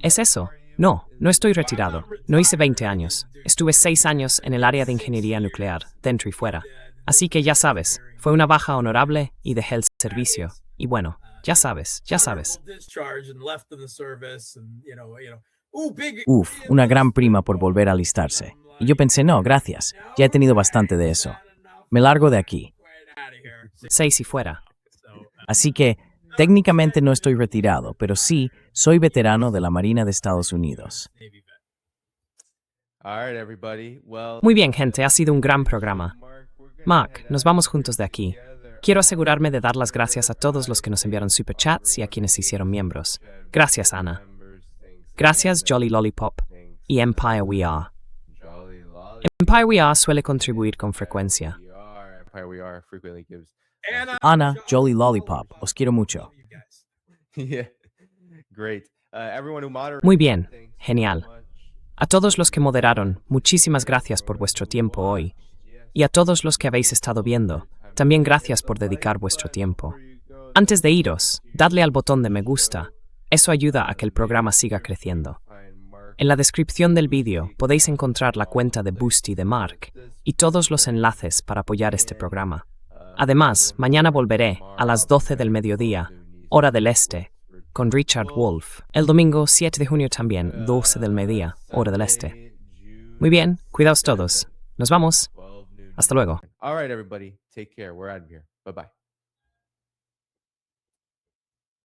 ¿Es eso? No, no estoy retirado. No hice 20 años. Estuve 6 años en el área de ingeniería nuclear, dentro y fuera. Así que ya sabes, fue una baja honorable y dejé el servicio. Y bueno, ya sabes. Una gran prima por volver a alistarse. Y yo pensé, no, gracias, ya he tenido bastante de eso. Me largo de aquí. 6 y fuera. Así que, técnicamente no estoy retirado, pero sí, soy veterano de la Marina de Estados Unidos. Muy bien, gente, ha sido un gran programa. Mark, nos vamos juntos de aquí. Quiero asegurarme de dar las gracias a todos los que nos enviaron superchats y a quienes se hicieron miembros. Gracias, Ana. Gracias, Jolly Lollipop y Empire We Are. Empire We Are suele contribuir con frecuencia. Ana, Jolly Lollipop, os quiero mucho. Muy bien, genial. A todos los que moderaron, muchísimas gracias por vuestro tiempo hoy. Y a todos los que habéis estado viendo, también gracias por dedicar vuestro tiempo. Antes de iros, dadle al botón de me gusta. Eso ayuda a que el programa siga creciendo. En la descripción del vídeo podéis encontrar la cuenta de Boosty de Mark y todos los enlaces para apoyar este programa. Además, mañana volveré a las 12 del mediodía, hora del este, con Richard Wolff. El domingo 7 de junio también, 12 del mediodía, hora del este. Muy bien, cuidaos todos. Nos vamos. Hasta luego. All right, everybody. Take care. We're out of here. Bye-bye.